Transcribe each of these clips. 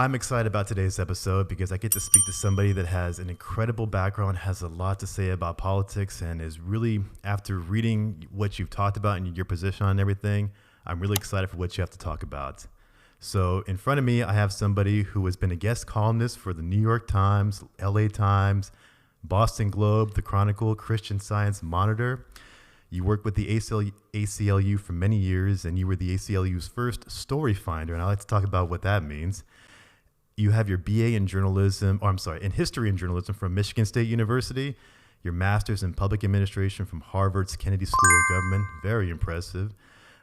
I'm excited about today's episode because I get to speak to somebody that has an incredible background, has a lot to say about politics, and is really, after reading what you've talked about and your position on everything, I'm really excited for what you have to talk about. So in front of me, I have somebody who has been a guest columnist for the New York Times, LA Times, Boston Globe, the Chronicle, Christian Science Monitor. You worked with the ACLU for many years, and you were the ACLU's first story finder, and I like to talk about what that means. You have your BA in in history and journalism from Michigan State University, your master's in public administration from Harvard's Kennedy School of Government, very impressive.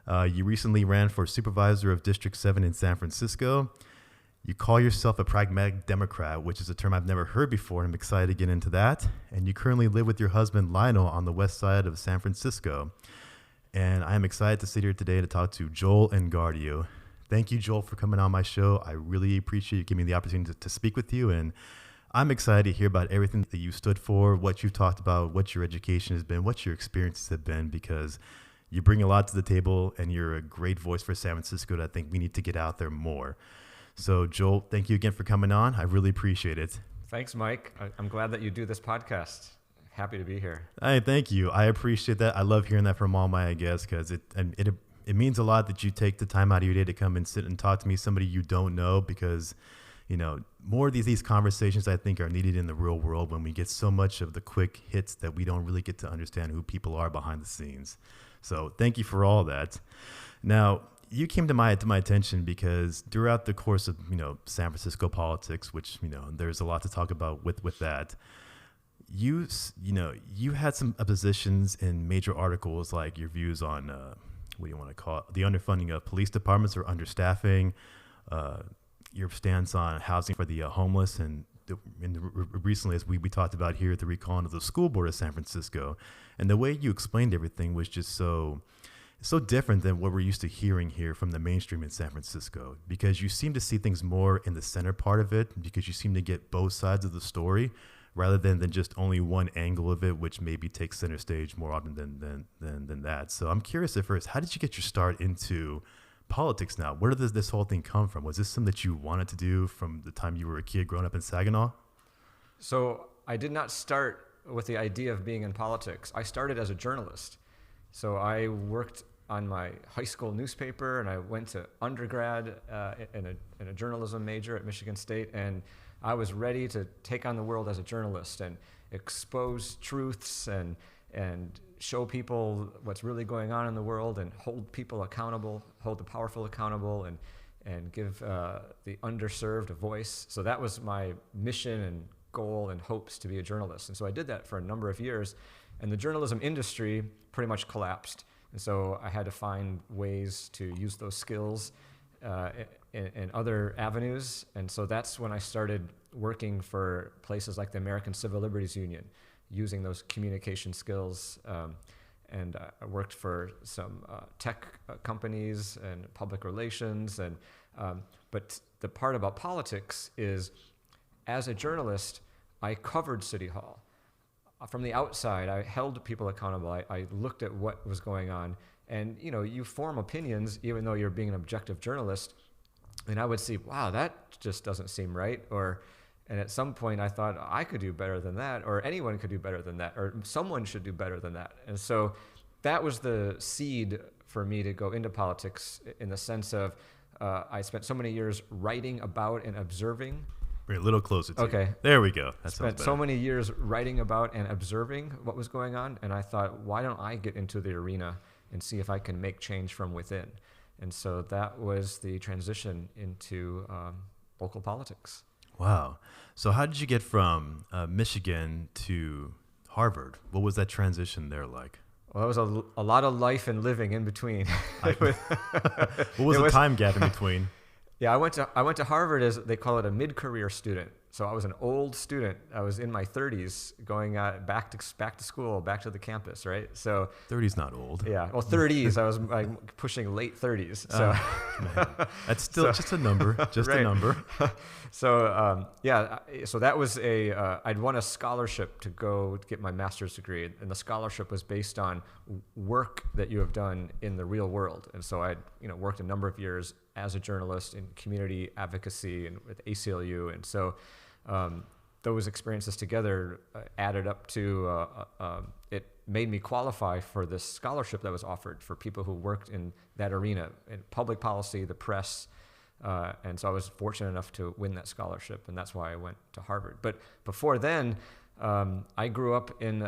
You recently ran for supervisor of District 7 in San Francisco. You call yourself a pragmatic Democrat, which is a term I've never heard before, and I'm excited to get into that. And you currently live with your husband, Lionel, on the west side of San Francisco. And I am excited to sit here today to talk to Joel Engardio. Thank you, Joel, for coming on my show. I really appreciate you giving me the opportunity to speak with you. And I'm excited to hear about everything that you stood for, what you've talked about, what your education has been, what your experiences have been, because you bring a lot to the table and you're a great voice for San Francisco that I think we need to get out there more. So, Joel, thank you again for coming on. I really appreciate it. Thanks, Mike. I'm glad that you do this podcast. Happy to be here. Hey, thank you. I appreciate that. I love hearing that from all my guests because it means a lot that you take the time out of your day to come and sit and talk to me, somebody you don't know, because, you know, more of these conversations I think are needed in the real world when we get so much of the quick hits that we don't really get to understand who people are behind the scenes. So thank you for all that. Now, you came to my attention because throughout the course of, San Francisco politics, which, there's a lot to talk about with that, you had some positions in major articles, like your views on, what do you want to call it, the underfunding of police departments or understaffing, your stance on housing for the homeless, and recently, as we talked about here, the recalling of the school board of San Francisco. And the way you explained everything was just so different than what we're used to hearing here from the mainstream in San Francisco, because you seem to see things more in the center part of it, because you seem to get both sides of the story rather than just only one angle of it, which maybe takes center stage more often than that. So I'm curious at first, how did you get your start into politics now? Where did this whole thing come from? Was this something that you wanted to do from the time you were a kid growing up in Saginaw? So I did not start with the idea of being in politics. I started as a journalist. So I worked on my high school newspaper, and I went to undergrad in a journalism major at Michigan State, and I was ready to take on the world as a journalist and expose truths and show people what's really going on in the world and hold people accountable, hold the powerful accountable, and give the underserved a voice. So that was my mission and goal and hopes, to be a journalist. And so I did that for a number of years, and the journalism industry pretty much collapsed. And so I had to find ways to use those skills in other avenues. And so that's when I started working for places like the American Civil Liberties Union, using those communication skills. And I worked for some tech companies and public relations. But the part about politics is, as a journalist, I covered City Hall. From the outside, I held people accountable. I looked at what was going on. And, you form opinions, even though you're being an objective journalist. And I would see, wow, that just doesn't seem right. And at some point, I thought, I could do better than that, or anyone could do better than that, or someone should do better than that. And so that was the seed for me to go into politics, in the sense of I spent so many years writing about and observing. Bring it a little closer to Okay. you. There we go. That spent so many years writing about and observing what was going on, and I thought, why don't I get into the arena and see if I can make change from within? And so that was the transition into local politics. Wow. So how did you get from Michigan to Harvard? What was that transition there like? Well, it was a lot of life and living in between. What was the time gap in between? Yeah, I went to Harvard as they call it, a mid-career student. So I was an old student. I was in my 30s, going back to school, back to the campus, right? So 30's not old. Yeah, well, 30s. I was pushing late 30s. So that's still just a number, a number. So so that was I'd won a scholarship to go get my master's degree, and the scholarship was based on work that you have done in the real world. And so I'd worked a number of years as a journalist in community advocacy and with ACLU. And so those experiences together added up to, it made me qualify for this scholarship that was offered for people who worked in that arena, in public policy, the press. And so I was fortunate enough to win that scholarship, and that's why I went to Harvard. But before then, I grew up in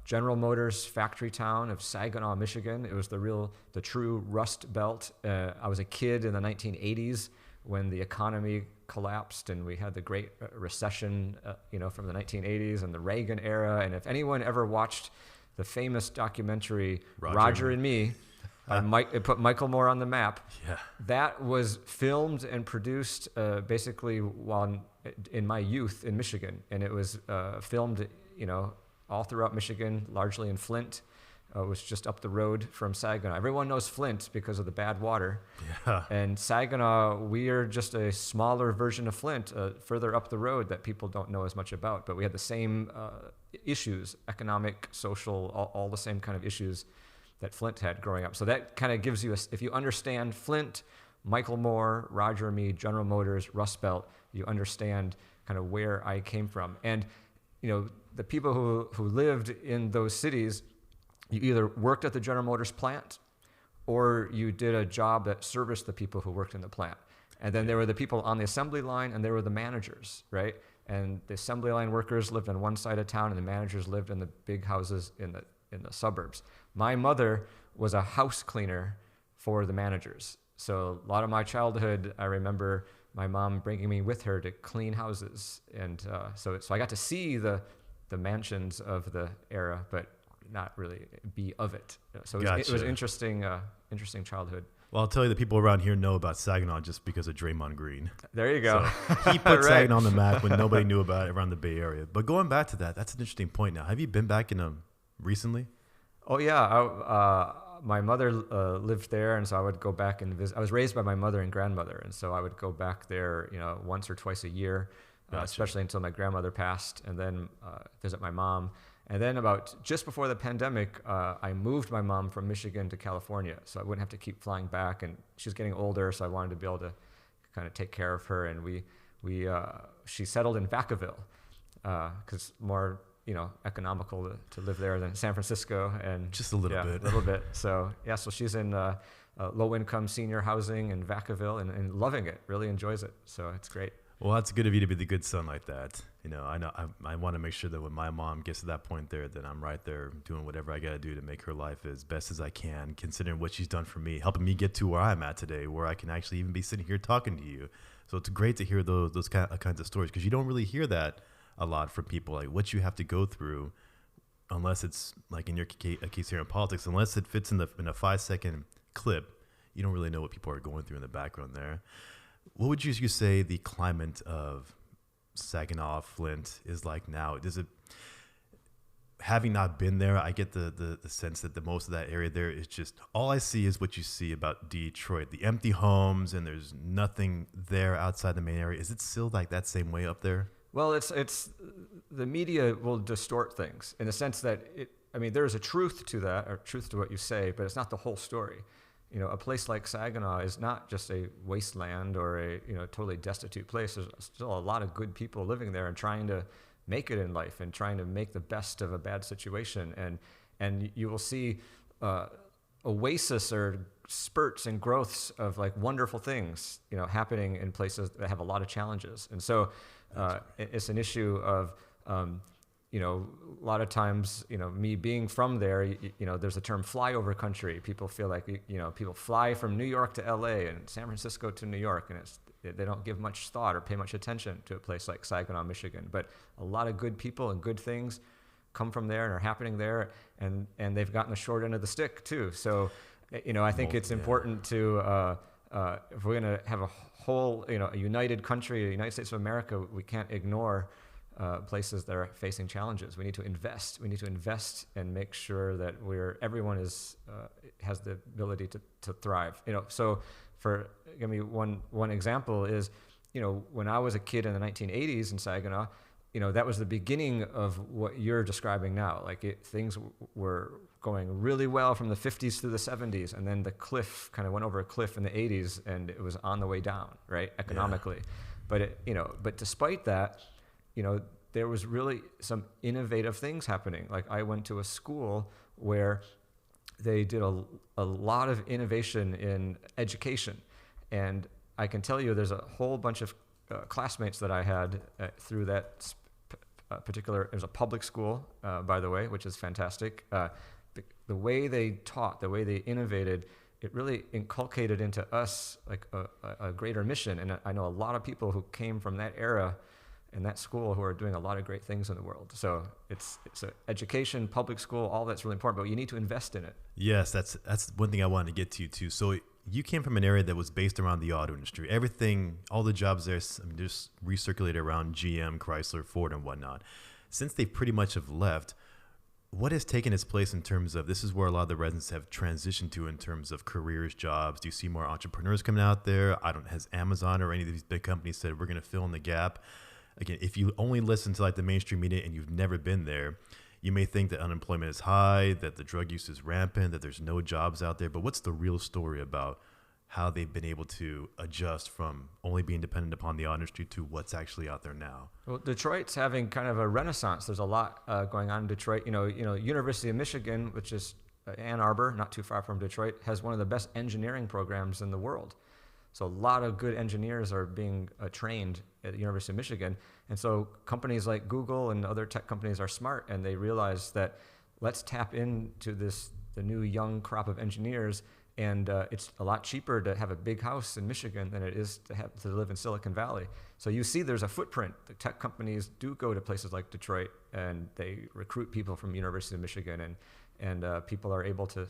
General Motors factory town of Saginaw, Michigan. It was the true Rust Belt. I was a kid in the 1980s when the economy collapsed and we had the Great Recession, from the 1980s and the Reagan era. And if anyone ever watched the famous documentary Roger and Me, it put Michael Moore on the map. Yeah. That was filmed and produced basically while in my youth in Michigan, and it was filmed, all throughout Michigan, largely in Flint. It was just up the road from Saginaw. Everyone knows Flint because of the bad water. Yeah. And Saginaw, we are just a smaller version of Flint, further up the road that people don't know as much about. But we had the same issues, economic, social, all the same kind of issues that Flint had growing up. So that kind of gives you, if you understand Flint, Michael Moore, Roger and Me, General Motors, Rust Belt, you understand kind of where I came from. And, the people who lived in those cities, you either worked at the General Motors plant or you did a job that serviced the people who worked in the plant. And then there were the people on the assembly line and there were the managers, right? And the assembly line workers lived on one side of town and the managers lived in the big houses in the suburbs. My mother was a house cleaner for the managers. So a lot of my childhood, I remember my mom bringing me with her to clean houses. And so I got to see the mansions of the era, but not really be of it. So it was interesting childhood. Well, I'll tell you, the people around here know about Saginaw just because of Draymond Green. There you go. So he put Saginaw on the map when nobody knew about it around the Bay Area. But going back to that, that's an interesting point now. Have you been back in recently? Oh, yeah. My mother lived there, and so I would go back and visit. I was raised by my mother and grandmother, and so I would go back there, once or twice a year, gotcha. Especially until my grandmother passed, and then visit my mom. And then about just before the pandemic, I moved my mom from Michigan to California, so I wouldn't have to keep flying back. And she's getting older, so I wanted to be able to kind of take care of her. And she settled in Vacaville because more economical to live there than San Francisco. And just a little bit. A little bit. So she's in low-income senior housing in Vacaville and loving it. Really enjoys it. So it's great. Well, that's good of you to be the good son like that. I know I want to make sure that when my mom gets to that point there, that I'm right there doing whatever I got to do to make her life as best as I can, considering what she's done for me, helping me get to where I'm at today, where I can actually even be sitting here talking to you. So it's great to hear those kinds of stories, because you don't really hear that a lot from people, like what you have to go through, unless it's like in your case here in politics, unless it fits in a 5-second clip, you don't really know what people are going through in the background there. What would you say the climate of Saginaw, Flint is like now? Does it, having not been there, I get the sense that the most of that area there is just, all I see is what you see about Detroit, the empty homes, and there's nothing there outside the main area. Is it still like that same way up there? Well, it's the media will distort things in the sense that there's a truth to that, or truth to what you say, but it's not the whole story. A place like Saginaw is not just a wasteland or a totally destitute place. There's still a lot of good people living there and trying to make it in life and trying to make the best of a bad situation. And you will see oasis or spurts and growths of like wonderful things happening in places that have a lot of challenges. And so it's an issue of a lot of times, me being from there, there's a term flyover country. People feel like, people fly from New York to LA and San Francisco to New York, and they don't give much thought or pay much attention to a place like Saginaw, Michigan. But a lot of good people and good things come from there and are happening there, and they've gotten the short end of the stick too. So, I think it's important to, if we're going to have a whole, a united country, a United States of America, we can't ignore places that are facing challenges. We need to invest. We need to invest and make sure that everyone has the ability to thrive. So give me one example is, when I was a kid in the 1980s in Saginaw, that was the beginning of what you're describing now. Like things were going really well from the 50s through the 70s, and then the cliff kind of went over a cliff in the 80s, and it was on the way down, right, economically. Yeah. But despite that, there was really some innovative things happening. Like I went to a school where they did a lot of innovation in education, and I can tell you there's a whole bunch of classmates that I had through that particular, it was a public school, by the way, which is fantastic. The way they taught, the way they innovated, it really inculcated into us like a greater mission. And I know a lot of people who came from that era and that school who are doing a lot of great things in the world. So it's education, public school, all that's really important, but you need to invest in it. Yes, that's one thing I wanted to get to too. So you came from an area that was based around the auto industry. Everything, all the jobs there, just recirculated around GM, Chrysler, Ford, and whatnot. Since they pretty much have left, what has taken its place in terms of, this is where a lot of the residents have transitioned to in terms of careers, jobs? Do you see more entrepreneurs coming out there? Has Amazon or any of these big companies said, we're going to fill in the gap? Again, if you only listen to like the mainstream media and you've never been there, you may think that unemployment is high, that the drug use is rampant, that there's no jobs out there. But what's the real story about how they've been able to adjust from only being dependent upon the auto industry to what's actually out there now? Well, Detroit's having kind of a renaissance. There's a lot going on in Detroit. University of Michigan, which is Ann Arbor, not too far from Detroit, has one of the best engineering programs in the world. So a lot of good engineers are being trained at the University of Michigan. And so companies like Google and other tech companies are smart, and they realize that let's tap into the new young crop of engineers. And it's a lot cheaper to have a big house in Michigan than it is to live in Silicon Valley. So you see there's a footprint. The tech companies do go to places like Detroit, and they recruit people from University of Michigan, and people are able to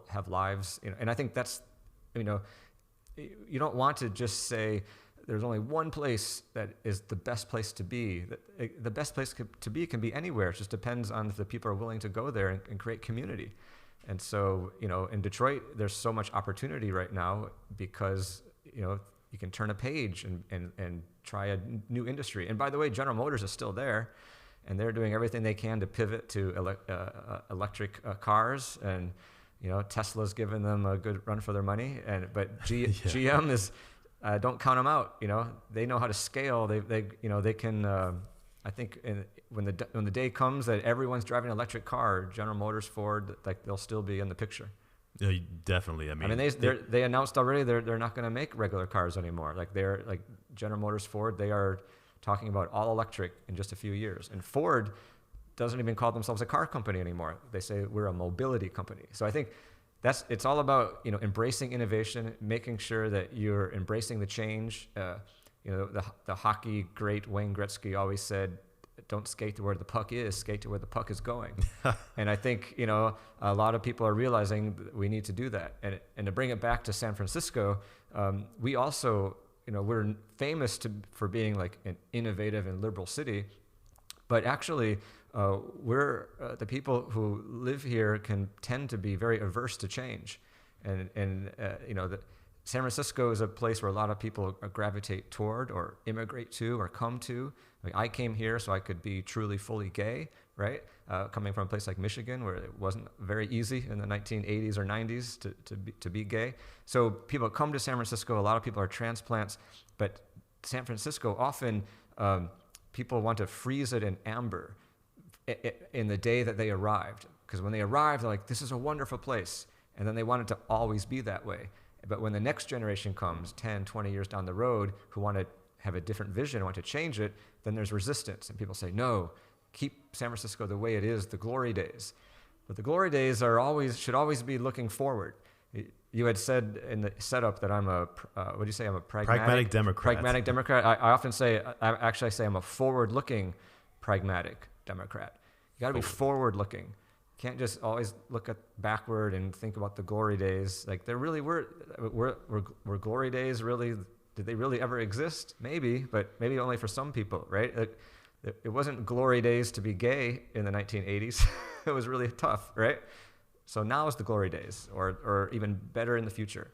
have lives. And I think that's, you don't want to just say there's only one place that is the best place to be. The best place to be can be anywhere. It just depends on if the people are willing to go there and create community. And so, in Detroit, there's so much opportunity right now because, you can turn a page and try a new industry. And by the way, General Motors is still there, and they're doing everything they can to pivot to electric cars. And, Tesla's giving them a good run for their money. But GM is, don't count them out. They know how to scale. They can. I think when the day comes that everyone's driving an electric car, General Motors, Ford, like they'll still be in the picture. Yeah, definitely. I mean, they announced already they're not going to make regular cars anymore. Like they're like General Motors, Ford, they are talking about all electric in just a few years. And Ford doesn't even call themselves a car company anymore. They say we're a mobility company. So I think it's all about embracing innovation, making sure that you're embracing the change. The hockey great Wayne Gretzky always said, don't skate to where the puck is, skate to where the puck is going. And I think, a lot of people are realizing that we need to do that. And to bring it back to San Francisco, we also, we're famous for being like an innovative and liberal city, but actually we're the people who live here can tend to be very averse to change. San Francisco is a place where a lot of people gravitate toward or immigrate to or come to. I came here so I could be truly fully gay, right? Coming from a place like Michigan where it wasn't very easy in the 1980s or 90s to be gay. So people come to San Francisco. A lot of people are transplants, but San Francisco often people want to freeze it in amber in the day that they arrived. Because when they arrived, they're like, this is a wonderful place. And then they want it to always be that way. But when the next generation comes 10, 20 years down the road who want to have a different vision, want to change it, then there's resistance. And people say, no, keep San Francisco the way it is, the glory days. But the glory days should always be looking forward. You had said in the setup that I'm I'm a pragmatic Democrat. Pragmatic Democrat. I often say, I'm a forward-looking pragmatic Democrat. You got to be forward-looking. Can't just always look backward and think about the glory days. Like there really were glory days really? Did they really ever exist? Maybe, but maybe only for some people, right? It wasn't glory days to be gay in the 1980s. It was really tough, right? So now is the glory days, or even better in the future.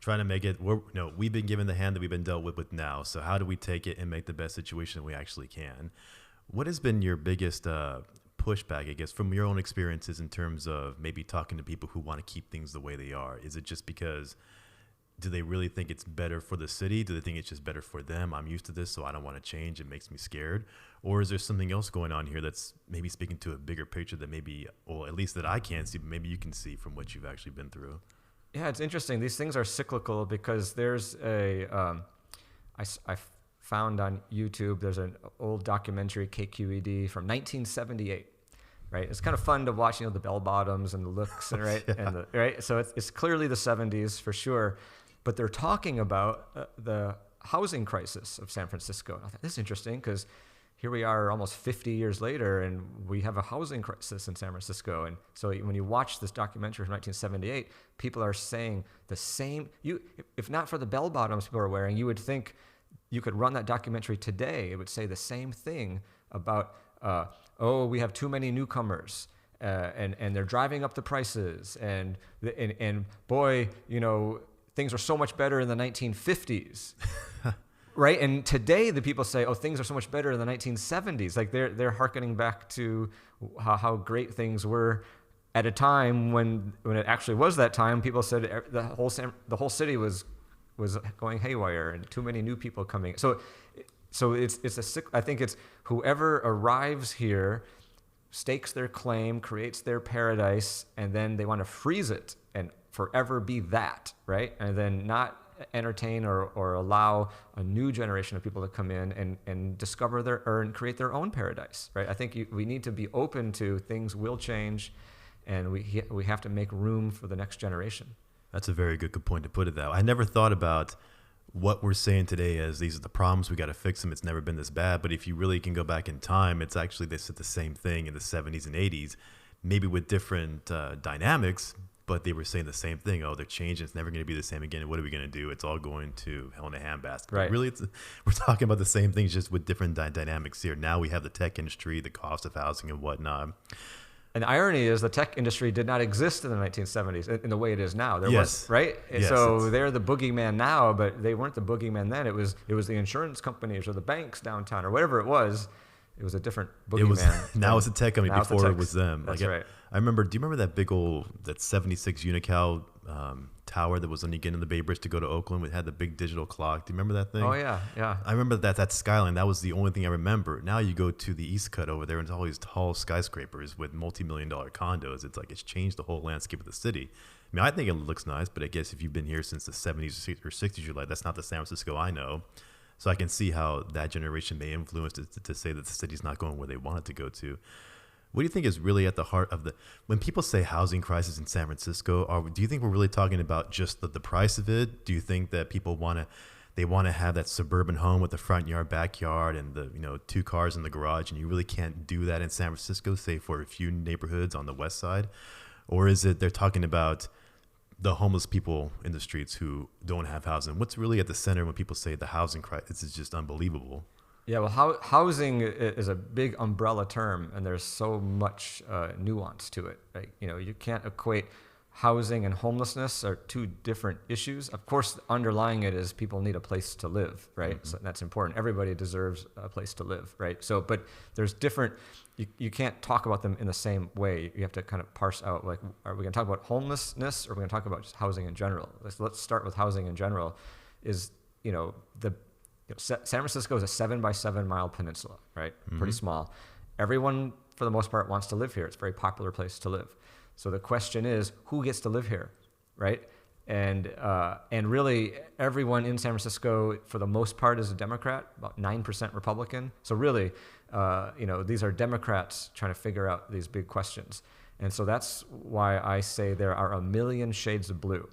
Trying to make it. We've been given the hand that we've been dealt with now. So how do we take it and make the best situation we actually can? What has been your biggest pushback, I guess, from your own experiences in terms of maybe talking to people who want to keep things the way they are? Is it just because, do they really think it's better for the city? Do they think it's just better for them? I'm used to this, so I don't want to change. It makes me scared. Or is there something else going on here that's maybe speaking to a bigger picture that maybe, well, at least that I can't see, but maybe you can see from what you've actually been through? Yeah, it's interesting. These things are cyclical because there's I found on YouTube, there's an old documentary, KQED, from 1978, right? It's kind of fun to watch, the bell bottoms and the looks, and right, Yeah. and right. So it's clearly the 70s for sure, but they're talking about the housing crisis of San Francisco. And I thought, this is interesting because here we are almost 50 years later, and we have a housing crisis in San Francisco. And so when you watch this documentary from 1978, people are saying the same. If not for the bell bottoms people are wearing, you would think you could run that documentary today. It would say the same thing about, we have too many newcomers, and they're driving up the prices, and boy, things are so much better in the 1950s. Right. And today the people say, things are so much better in the 1970s. Like they're hearkening back to how great things were at a time when it actually was that time. People said the whole city was going haywire and too many new people coming. So I think it's whoever arrives here stakes their claim, creates their paradise, and then they want to freeze it and forever be that, right? And then not entertain or allow a new generation of people to come in and discover and create their own paradise, right? I think we need to be open to things will change, and we have to make room for the next generation. That's a very good point to put it that way. I never thought about what we're saying today as these are the problems, we got to fix them. It's never been this bad. But if you really can go back in time, it's actually, they said the same thing in the 70s and 80s, maybe with different dynamics, but they were saying the same thing. They're changing. It's never going to be the same again. What are we going to do? It's all going to hell in a handbasket. Right. But really, we're talking about the same things, just with different dynamics here. Now we have the tech industry, the cost of housing and whatnot. And the irony is the tech industry did not exist in the 1970s in the way it is now. There Yes. was, right? Yes, so they're the boogeyman now, but they weren't the boogeyman then. It was the insurance companies or the banks downtown or whatever it was. It was a different boogeyman. Now it's a tech company. Before it was them. That's right. I remember. Do you remember that big that 76 Unical tower that was when you get in the Bay Bridge to go to Oakland? It had the big digital clock. Do you remember that thing? Oh yeah. I remember that skyline. That was the only thing I remember. Now you go to the East Cut over there, and it's all these tall skyscrapers with multi-million-dollar condos. It's like it's changed the whole landscape of the city. I mean, I think it looks nice, but I guess if you've been here since the 70s or 60s, you're like, that's not the San Francisco I know. So I can see how that generation may influence it to say that the city's not going where they want it to go to. What do you think is really at the heart of when people say housing crisis in San Francisco, do you think we're really talking about just the price of it? Do you think that people want to have that suburban home with the front yard, backyard, and the 2 cars in the garage, and you really can't do that in San Francisco, say for a few neighborhoods on the west side? Or is it they're talking about the homeless people in the streets who don't have housing? What's really at the center when people say the housing crisis is just unbelievable? Yeah, well, housing is a big umbrella term, and there's so much nuance to it. Right? You can't equate housing and homelessness are two different issues. Of course, underlying it is people need a place to live, right? Mm-hmm. So that's important. Everybody deserves a place to live, right? So, but there's different. You can't talk about them in the same way. You have to kind of parse out, like, are we going to talk about homelessness, or are we going to talk about just housing in general? Let's start with housing in general. San Francisco is a 7 by 7 mile peninsula, right? Mm-hmm. Pretty small. Everyone, for the most part, wants to live here. It's a very popular place to live. So the question is, who gets to live here, right? And really, everyone in San Francisco, for the most part, is a Democrat, about 9% Republican. So really, these are Democrats trying to figure out these big questions. And so that's why I say there are a million shades of blue,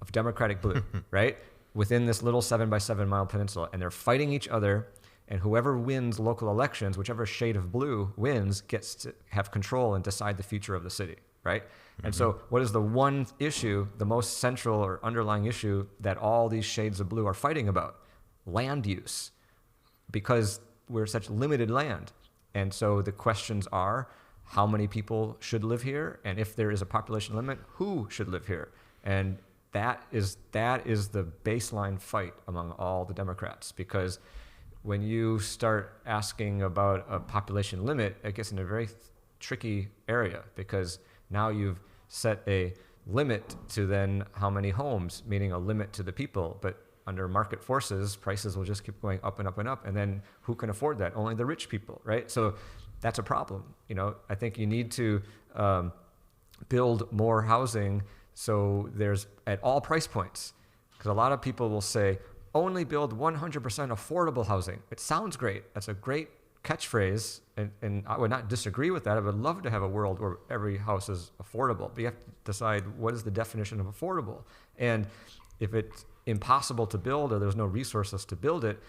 of Democratic blue, right? Within this little 7 by 7 mile peninsula. And they're fighting each other. And whoever wins local elections, whichever shade of blue wins, gets to have control and decide the future of the city, right? Mm-hmm. And so what is the one issue, the most central or underlying issue that all these shades of blue are fighting about? Land use, because we're such limited land. And so the questions are, how many people should live here? And if there is a population limit, who should live here? And that is the baseline fight among all the Democrats, because when you start asking about a population limit, it gets in a very tricky area, because now you've set a limit to then how many homes, meaning a limit to the people. But under market forces, prices will just keep going up and up and up. And then who can afford that? Only the rich people, right? So that's a problem. I think you need to build more housing so there's at all price points. Because a lot of people will say, only build 100% affordable housing. It sounds great. That's a great catchphrase, and I would not disagree with that. I would love to have a world where every house is affordable, but you have to decide what is the definition of affordable. And if it's impossible to build or there's no resources to build it,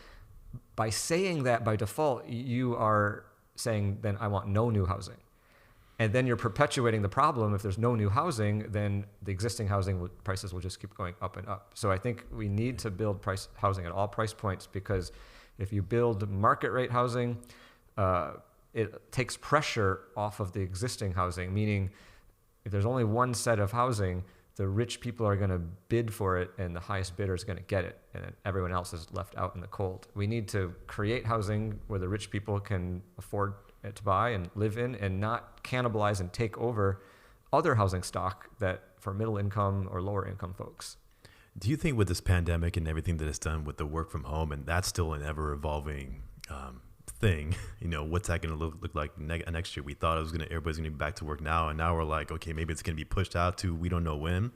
by saying that by default, you are saying, then I want no new housing. And then you're perpetuating the problem. If there's no new housing, then the existing housing prices will just keep going up and up. So I think we need to build housing at all price points, because if you build market rate housing, it takes pressure off of the existing housing, meaning if there's only one set of housing, the rich people are going to bid for it and the highest bidder is going to get it, and then everyone else is left out in the cold. We need to create housing where the rich people can afford to buy and live in, and not cannibalize and take over other housing stock that for middle income or lower income folks. Do you think with this pandemic and everything that it's done with the work from home, and that's still an ever evolving thing, what's that going to look like next year? We thought everybody's going to be back to work now, and now we're like, okay, maybe it's going to be pushed out to we don't know when.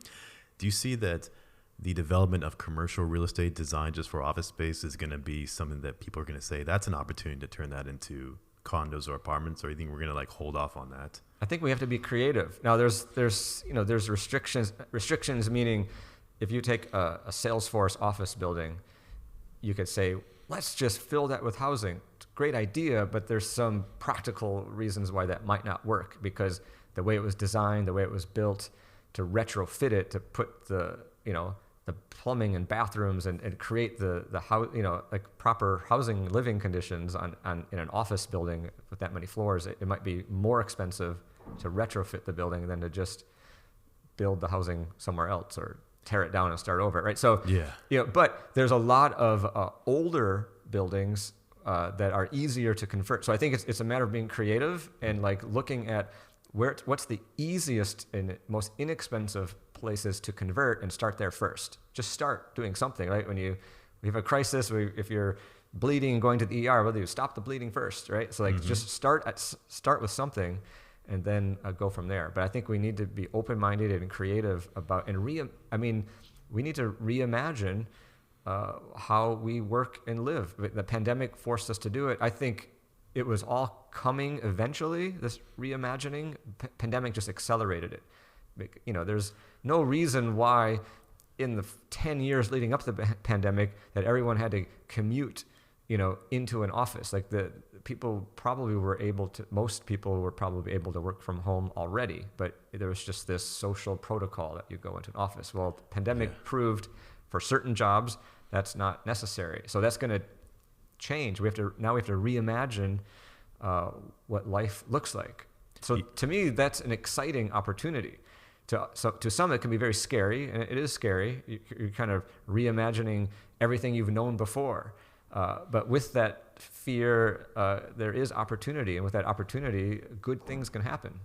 Do you see that the development of commercial real estate designed just for office space is going to be something that people are going to say that's an opportunity to turn that into condos or apartments, or you think we're going to hold off on that? I think we have to be creative. Now there's restrictions, meaning if you take a Salesforce office building, you could say, let's just fill that with housing. It's a great idea, but there's some practical reasons why that might not work, because the way it was designed, the way it was built, to retrofit it, to put the plumbing and bathrooms and create the house, like proper housing living conditions in an office building with that many floors, it might be more expensive to retrofit the building than to just build the housing somewhere else or tear it down and start over, right? So but there's a lot of older buildings that are easier to convert. So I think it's a matter of being creative and looking at what's the easiest and most inexpensive places to convert, and start there first. Just start doing something, right? When you have a crisis, if you're bleeding and going to the ER, what do you stop the bleeding first, right? So just start with something, and then go from there. But I think we need to be open-minded and creative about, and we need to reimagine how we work and live. The pandemic forced us to do it. I think it was all coming eventually, this reimagining. Pandemic just accelerated it. There's no reason why in the 10 years leading up to the pandemic that everyone had to commute, into an office. Like most people were probably able to work from home already, but there was just this social protocol that you go into an office. Well, the pandemic proved for certain jobs that's not necessary. So that's going to change. We have to reimagine what life looks like. So to me, that's an exciting opportunity. To some, it can be very scary, and it is scary. You're kind of reimagining everything you've known before. But with that fear, there is opportunity. And with that opportunity, good things can happen.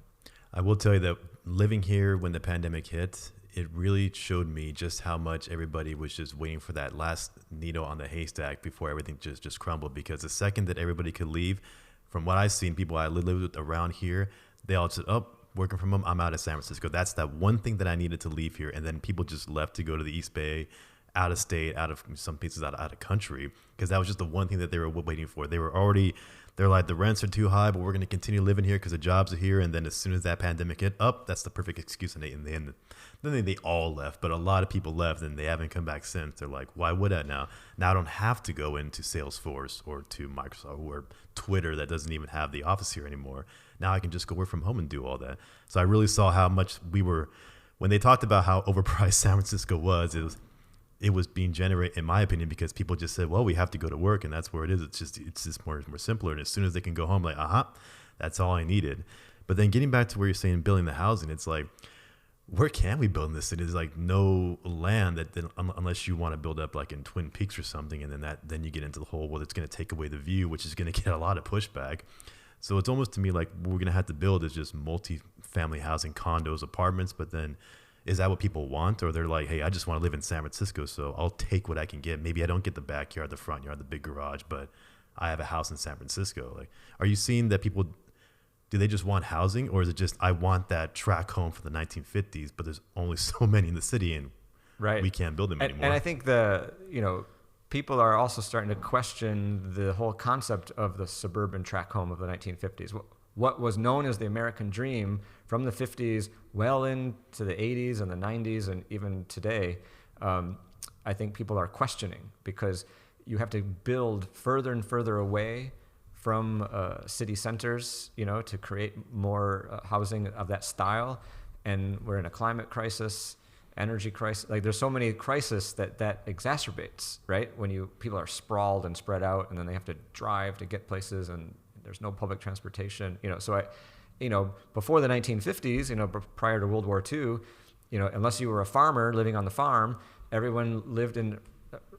I will tell you that living here when the pandemic hit, it really showed me just how much everybody was just waiting for that last needle on the haystack before everything just crumbled. Because the second that everybody could leave, from what I've seen, people I live with around here, they all said, working from home, I'm out of San Francisco. That's that one thing that I needed to leave here. And then people just left to go to the East Bay, out of state, out of some places out of country, because that was just the one thing that they were waiting for. They're like, the rents are too high, but we're going to continue living here because the jobs are here. And then as soon as that pandemic hit, that's the perfect excuse. And then they all left, but a lot of people left and they haven't come back since. They're like, why would I now? Now I don't have to go into Salesforce or to Microsoft or Twitter that doesn't even have the office here anymore. Now I can just go work from home and do all that. So I really saw how much when they talked about how overpriced San Francisco was, it was being generated, in my opinion, because people just said, well, we have to go to work and that's where it is. It's just more simpler. And as soon as they can go home, like, that's all I needed. But then getting back to where you're saying building the housing, it's like, where can we build in this city? There's like no land unless you want to build up like in Twin Peaks or something, and then you get into the whole, well, it's going to take away the view, which is going to get a lot of pushback. So it's almost to me like what we're going to have to build is just multi-family housing, condos, apartments. But then is that what people want? Or they're like, hey, I just want to live in San Francisco, so I'll take what I can get. Maybe I don't get the backyard, the front yard, the big garage, but I have a house in San Francisco. Like, are you seeing that people, do they just want housing, or is it just, I want that track home from the 1950s, but there's only so many in the city and we can't build them anymore? And I think people are also starting to question the whole concept of the suburban track home of the 1950s. What was known as the American dream from the 50s well into the 80s and the 90s and even today, I think people are questioning, because you have to build further and further away from city centers, to create more housing of that style. And we're in a climate crisis, energy crisis. Like, there's so many crises that exacerbates, right? When people are sprawled and spread out, and then they have to drive to get places, and there's no public transportation. So before the 1950s, prior to World War II, unless you were a farmer living on the farm, everyone lived in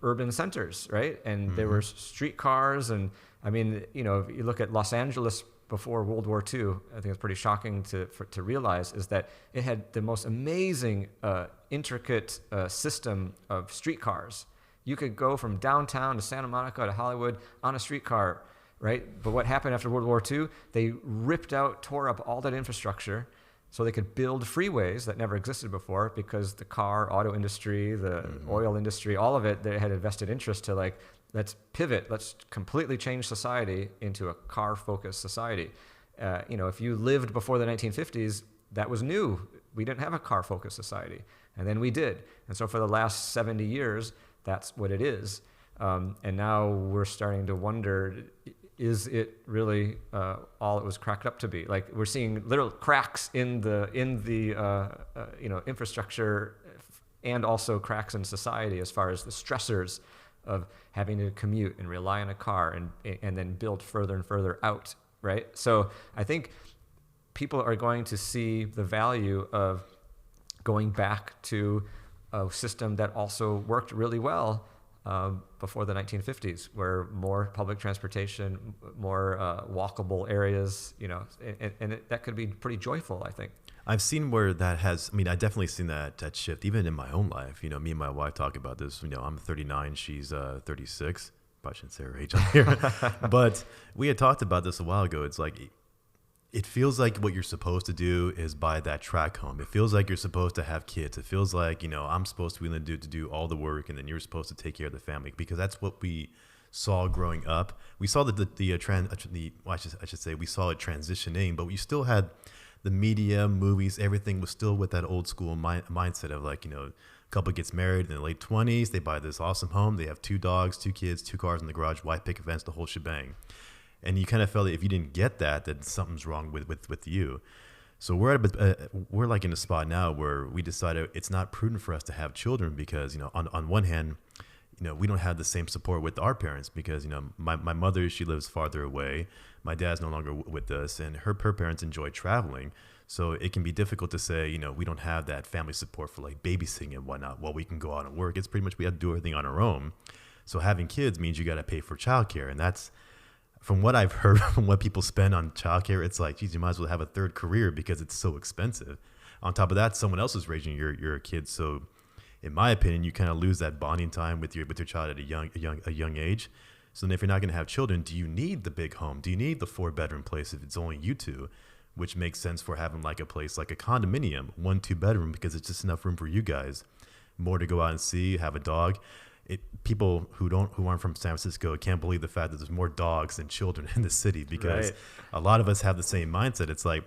urban centers, right? And there were streetcars, and if you look at Los Angeles before World War II, I think it's pretty shocking to realize, is that it had the most amazing, intricate system of streetcars. You could go from downtown to Santa Monica to Hollywood on a streetcar, right? But what happened after World War II? They tore up all that infrastructure so they could build freeways that never existed before, because the auto industry, the oil industry, all of it, they had a vested interest to let's pivot, let's completely change society into a car-focused society. If you lived before the 1950s, that was new. We didn't have a car-focused society, and then we did. And so for the last 70 years, that's what it is. And now we're starting to wonder, is it really all it was cracked up to be? Like, we're seeing literal cracks in the infrastructure, and also cracks in society as far as the stressors of having to commute and rely on a car and then build further and further out, right? So I think people are going to see the value of going back to a system that also worked really well before the 1950s, where more public transportation, more walkable areas, and that could be pretty joyful, I think. I've seen where that has, I definitely seen that shift, even in my own life. Me and my wife talk about this. I'm 39, she's 36. Probably shouldn't say her age on here. But we had talked about this a while ago. It's like, it feels like what you're supposed to do is buy that track home. It feels like you're supposed to have kids. It feels like, I'm supposed to be able to do all the work, and then you're supposed to take care of the family, because that's what we saw growing up. We saw I should say we saw it transitioning, but we still had the media, movies, everything was still with that old school mindset of a couple gets married in their late 20s, they buy this awesome home, they have 2 dogs, 2 kids, 2 cars in the garage, white picket fence, the whole shebang. And you kind of felt that if you didn't get that, then something's wrong with you. So we're in a spot now where we decided it's not prudent for us to have children, because on one hand, we don't have the same support with our parents, because my mother, she lives farther away. My dad's no longer with us, and her parents enjoy traveling. So it can be difficult to say, we don't have that family support for like babysitting and whatnot while we can go out and work. It's pretty much we have to do everything on our own. So having kids means you got to pay for childcare, and that's, from what I've heard, from what people spend on childcare, it's like, geez, you might as well have a third career because it's so expensive. On top of that, someone else is raising your kids. So in my opinion, you kind of lose that bonding time with your child at a young age. So then if you're not going to have children, do you need the big home? Do you need the 4-bedroom place if it's only you two? Which makes sense for having like a place like a condominium, 1 2-bedroom, because it's just enough room for you guys. More to go out and see, have a dog. People who aren't from San Francisco can't believe the fact that there's more dogs than children in the city, because a lot of us have the same mindset. It's like,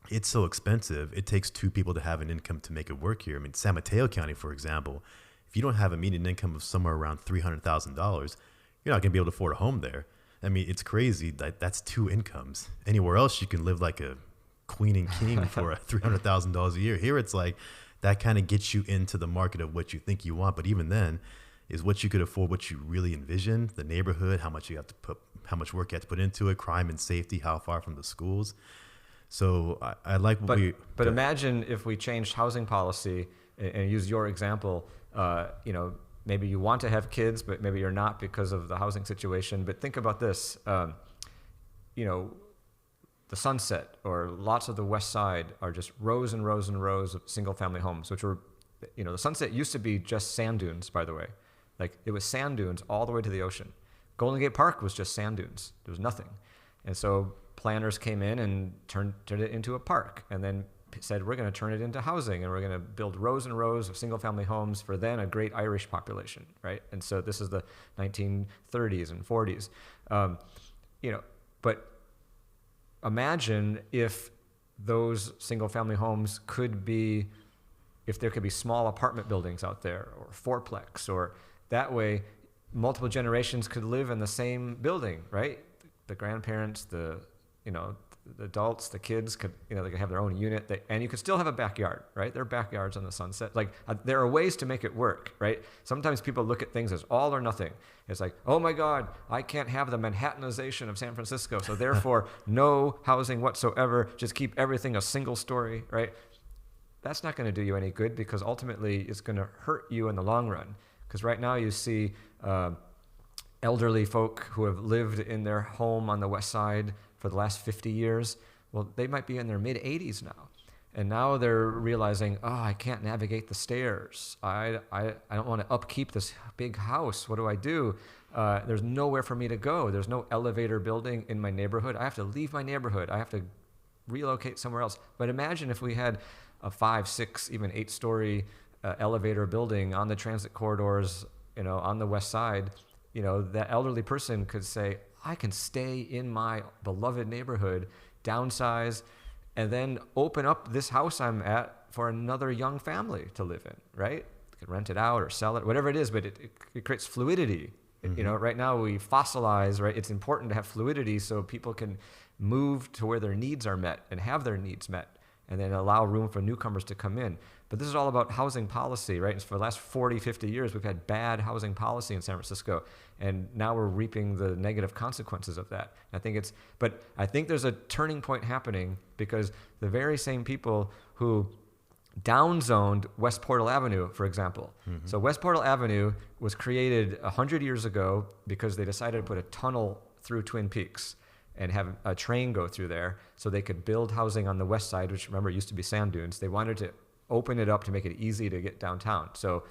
it's so expensive. It takes 2 people to have an income to make it work here. San Mateo County, for example, if you don't have a median income of somewhere around $300,000, you're not going to be able to afford a home there. It's crazy. That's 2 incomes. Anywhere else, you can live like a queen and king for $300,000 a year. Here, it's like that kind of gets you into the market of what you think you want. But even then, is what you could afford, what you really envision, the neighborhood, how much work you have to put into it, crime and safety, how far from the schools. So I like what but imagine if we changed housing policy and use your example. Maybe you want to have kids, but maybe you're not because of the housing situation. But think about this. The Sunset or lots of the West Side are just rows and rows and rows of single-family homes, which were, the Sunset used to be just sand dunes, by the way. Like, it was sand dunes all the way to the ocean. Golden Gate Park was just sand dunes. There was nothing. And so planners came in and turned it into a park, and then said, we're going to turn it into housing, and we're going to build rows and rows of single-family homes for then a great Irish population, right? And so this is the 1930s and 40s. But imagine if those single-family homes if there could be small apartment buildings out there, or fourplex, or that way multiple generations could live in the same building, right? The grandparents, the adults, the kids could, they could have their own unit, and you could still have a backyard, right? There are backyards on the Sunset. There are ways to make it work, right? Sometimes people look at things as all or nothing. It's like, oh my God, I can't have the Manhattanization of San Francisco, so therefore no housing whatsoever, just keep everything a single story, right? That's not going to do you any good, because ultimately it's going to hurt you in the long run. Because right now you see elderly folk who have lived in their home on the West Side for the last 50 years. Well, they might be in their mid-80s now. And now they're realizing, I can't navigate the stairs. I don't want to upkeep this big house. What do I do? There's nowhere for me to go. There's no elevator building in my neighborhood. I have to leave my neighborhood. I have to relocate somewhere else. But imagine if we had a 5, 6, even 8-story elevator building on the transit corridors, on the West Side. That elderly person could say, I can stay in my beloved neighborhood, downsize, and then open up this house I'm at for another young family to live in, right? You could rent it out or sell it, whatever it is, but it creates fluidity. Mm-hmm. Right now we fossilize, right? It's important to have fluidity so people can move to where their needs are met and have their needs met, and then allow room for newcomers to come in. But this is all about housing policy, right? And for the last 40, 50 years, we've had bad housing policy in San Francisco, and now we're reaping the negative consequences of that. But I think there's a turning point happening, because the very same people who downzoned West Portal Avenue, for example. Mm-hmm. So West Portal Avenue was created 100 years ago because they decided to put a tunnel through Twin Peaks and have a train go through there so they could build housing on the West Side, which, remember, used to be sand dunes. They wanted to open it up to make it easy to get downtown. So,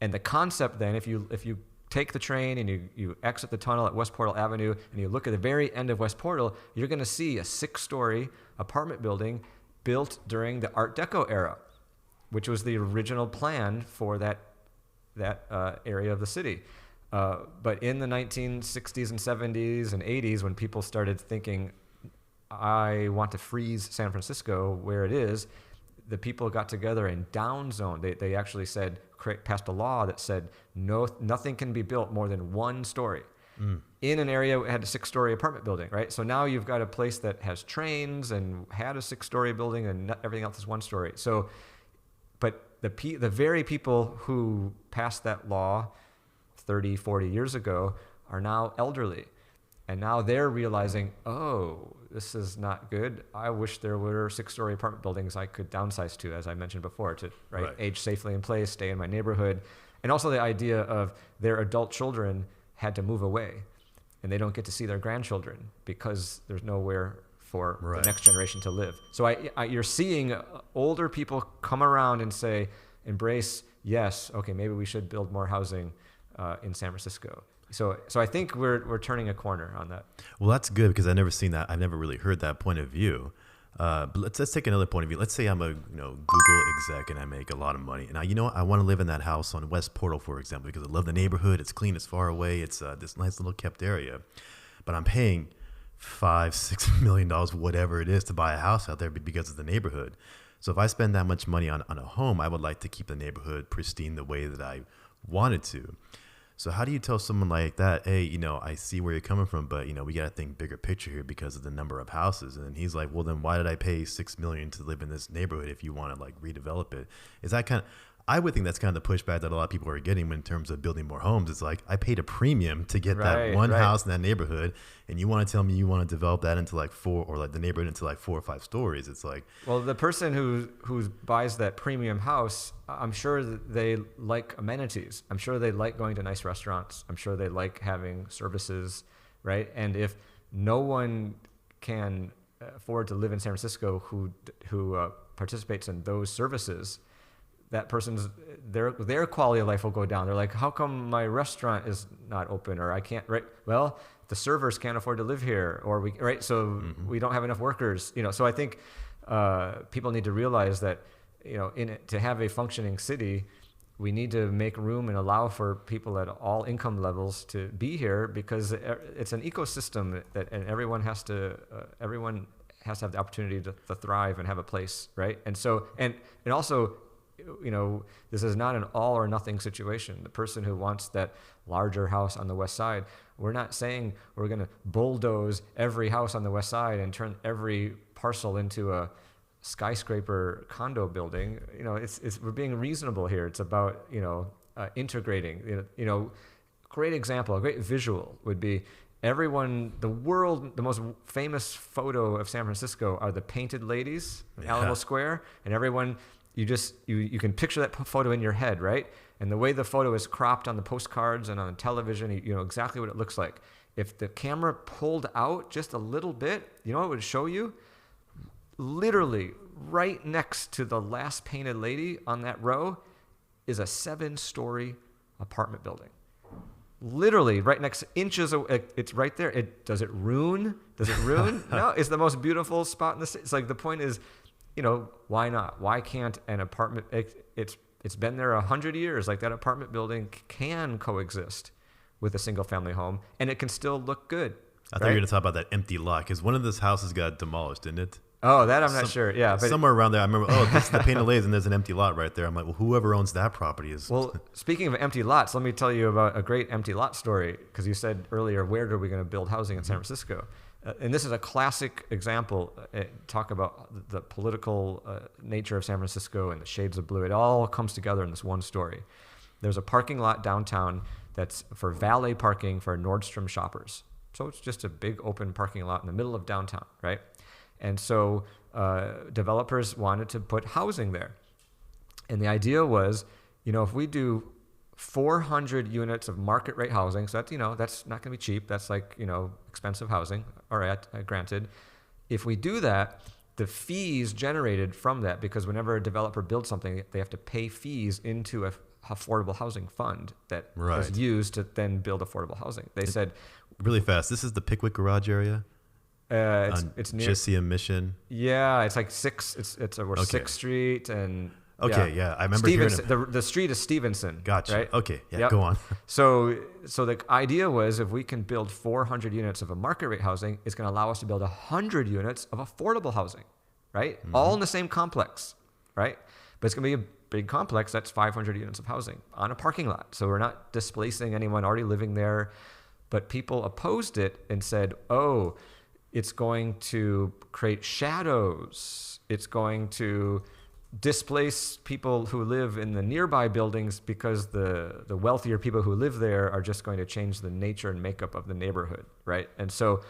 and the concept then, if you take the train and you exit the tunnel at West Portal Avenue and you look at the very end of West Portal, you're going to see a 6-story apartment building built during the Art Deco era, which was the original plan for that area of the city. But in the 1960s and 70s and 80s, when people started thinking, I want to freeze San Francisco where it is, the people got together and downzoned. They actually passed a law that said nothing can be built more than 1 story in an area that had a 6-story apartment building, right? So now you've got a place that has trains and had a 6-story building, and everything else is 1 story. So, but the very people who passed that law 30, 40 years ago are now elderly. And now they're realizing, this is not good. I wish there were 6-story apartment buildings I could downsize to, as I mentioned before, to age safely in place, stay in my neighborhood. And also the idea of their adult children had to move away, and they don't get to see their grandchildren because there's nowhere for the next generation to live. So you're seeing older people come around and embrace, yes, okay, maybe we should build more housing in San Francisco. So I think we're turning a corner on that. Well, that's good, because I've never seen that. I've never really heard that point of view. But let's take another point of view. Let's say I'm a Google exec and I make a lot of money. And I want to live in that house on West Portal, for example, because I love the neighborhood. It's clean. It's far away. It's this nice little kept area. But I'm paying $5-6 million, whatever it is, to buy a house out there because of the neighborhood. So if I spend that much money on a home, I would like to keep the neighborhood pristine the way that I wanted to. So how do you tell someone like that, hey, I see where you're coming from, but, we got to think bigger picture here because of the number of houses. And he's like, well, then why did I pay $6 million to live in this neighborhood if you want to redevelop it? Is that I would think that's kind of the pushback that a lot of people are getting in terms of building more homes. It's like, I paid a premium to get that one house in that neighborhood, and you want to tell me you want to develop that into like 4, or like the neighborhood into like 4 or 5 stories. It's like, well, the person who buys that premium house, I'm sure that they like amenities. I'm sure they like going to nice restaurants. I'm sure they like having services, right? And if no one can afford to live in San Francisco who participates in those services, that person's their quality of life will go down. They're like, how come my restaurant is not open, or I can't, right? Well, the servers can't afford to live here, or so we don't have enough workers, so I think people need to realize that, to have a functioning city, we need to make room and allow for people at all income levels to be here, because it's an ecosystem and everyone has to have the opportunity to thrive and have a place, right? And so, and also, this is not an all or nothing situation. The person who wants that larger house on the west side, we're not saying we're going to bulldoze every house on the west side and turn every parcel into a skyscraper condo building. We're being reasonable here. It's about, integrating, great example, a great visual would be the most famous photo of San Francisco are the painted ladies in Alamo Square, and everyone, you can picture that photo in your head, right? And the way the photo is cropped on the postcards and on television, you know exactly what it looks like. If the camera pulled out just a little bit, you know what it would show you? Literally right next to the last painted lady on that row is a 7-story apartment building. Literally right next, inches away, it's right there. Does it ruin? No, it's the most beautiful spot in the city. It's like, the point is, why not? Why can't an apartment, it's been there 100 years, like that apartment building can coexist with a single family home, and it can still look good. I thought you were going to talk about that empty lot, because one of those houses got demolished, didn't it? Oh, that I'm not sure. Yeah, but somewhere around there, I remember. Oh, this is the painted ladies, and there's an empty lot right there. I'm like, well, whoever owns that property is. Well, speaking of empty lots, let me tell you about a great empty lot story. Because you said earlier, where are we going to build housing in San Francisco? And this is a classic example. Talk about the political nature of San Francisco and the shades of blue. It all comes together in this one story. There's a parking lot downtown that's for valet parking for Nordstrom shoppers. So it's just a big open parking lot in the middle of downtown, right? And so developers wanted to put housing there. And the idea was, if we do 400 units of market rate housing, so that's not going to be cheap. That's like, expensive housing. All right, granted. If we do that, the fees generated from that, because whenever a developer builds something, they have to pay fees into a affordable housing fund that is used to then build affordable housing. They said, really fast, this is the Pickwick Garage area? It's near Jisia Mission. Yeah, it's like 6th Street and okay, yeah. I remember hearing the street is Stevenson. Gotcha. Right? Okay, yeah, go on. So the idea was, if we can build 400 units of a market rate housing, it's going to allow us to build 100 units of affordable housing, right? Mm-hmm. All in the same complex, right? But it's going to be a big complex that's 500 units of housing on a parking lot. So we're not displacing anyone already living there. But people opposed it and said, oh, it's going to create shadows. It's going to displace people who live in the nearby buildings, because the wealthier people who live there are just going to change the nature and makeup of the neighborhood, right? And so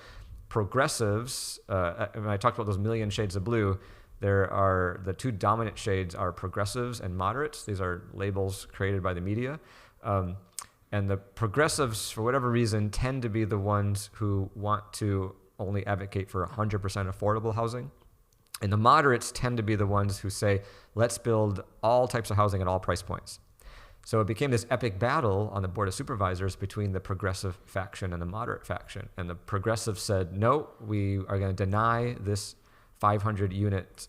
progressives, when I talked about those million shades of blue, there are the two dominant shades are progressives and moderates. These are labels created by the media. And the progressives, for whatever reason, tend to be the ones who want to only advocate for 100% affordable housing. And the moderates tend to be the ones who say, let's build all types of housing at all price points. So it became this epic battle on the Board of Supervisors between the progressive faction and the moderate faction. And the progressives said, no, we are going to deny this 500 unit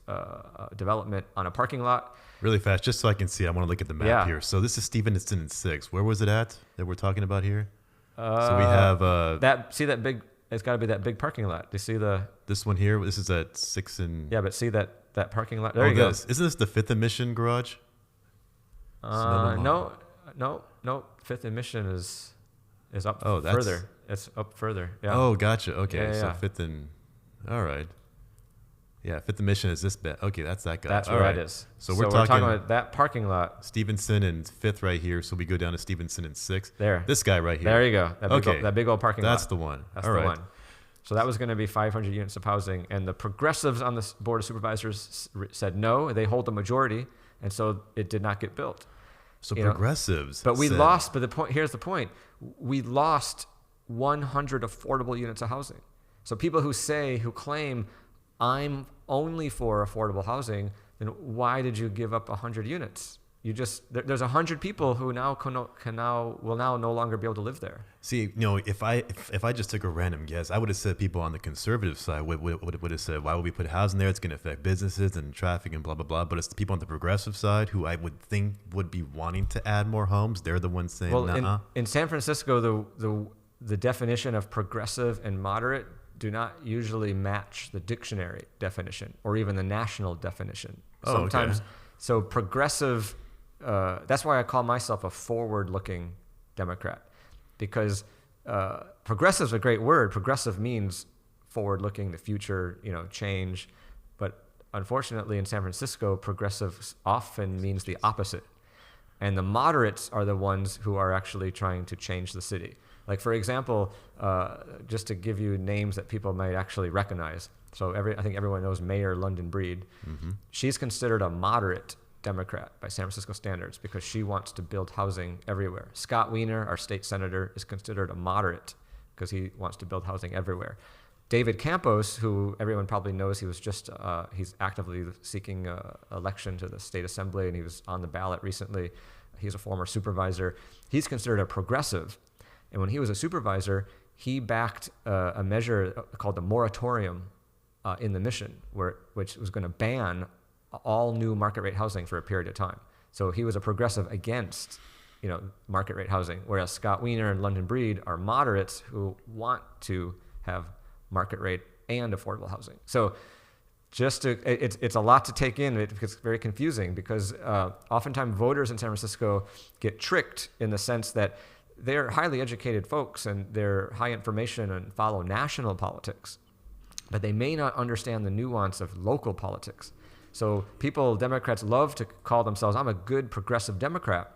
development on a parking lot. Really fast, just so I can see, I want to look at the map here. So this is Stevenson and 6. Where was it at that we're talking about here? So we have that big. It's got to be that big parking lot. Do you see this one here? This is at 6 and... Yeah, but see that parking lot? There you go. Isn't this the 5th and Mission garage? No. 5th and Mission is up further. It's up further. Yeah. Oh, gotcha. Okay, Yeah. 5th and... All right. Yeah, Fifth and Mission is this bit. Okay, that's that guy. That's All where right. that is. So we're we're talking about that parking lot. Stevenson and Fifth right here. So we go down to Stevenson and Sixth. There. This guy right here. There you go. That big old parking lot. That's the one. That's All the right. one. So that was going to be 500 units of housing. And the progressives on the Board of Supervisors said no. They hold the majority. And so it did not get built. So progressives. But we lost. But here's the point. We lost 100 affordable units of housing. So people who claim, I'm only for affordable housing, then why did you give up 100 units? There's 100 people who will now no longer be able to live there. See, if I just took a random guess, I would have said people on the conservative side would have said, why would we put housing there? It's going to affect businesses and traffic and blah, blah, blah. But it's the people on the progressive side who I would think would be wanting to add more homes. They're the ones saying, well, in San Francisco, the definition of progressive and moderate do not usually match the dictionary definition or even the national definition. Sometimes, so progressive, that's why I call myself a forward-looking Democrat, because progressive is a great word. Progressive means forward-looking, the future, change. But unfortunately, in San Francisco, progressive often means the opposite. And the moderates are the ones who are actually trying to change the city. Like, for example, just to give you names that people might actually recognize. So I think everyone knows Mayor London Breed. Mm-hmm. She's considered a moderate Democrat by San Francisco standards because she wants to build housing everywhere. Scott Wiener, our state senator, is considered a moderate because he wants to build housing everywhere. David Campos, who everyone probably knows, he's actively seeking election to the state assembly, and he was on the ballot recently. He's a former supervisor. He's considered a progressive. And when he was a supervisor, he backed a measure called the moratorium in the Mission, which was going to ban all new market rate housing for a period of time. So he was a progressive against, market rate housing, whereas Scott Wiener and London Breed are moderates who want to have market rate and affordable housing. So it's a lot to take in. It's very confusing because oftentimes voters in San Francisco get tricked in the sense that they're highly educated folks and they're high information and follow national politics, but they may not understand the nuance of local politics. So Democrats love to call themselves, I'm a good progressive Democrat.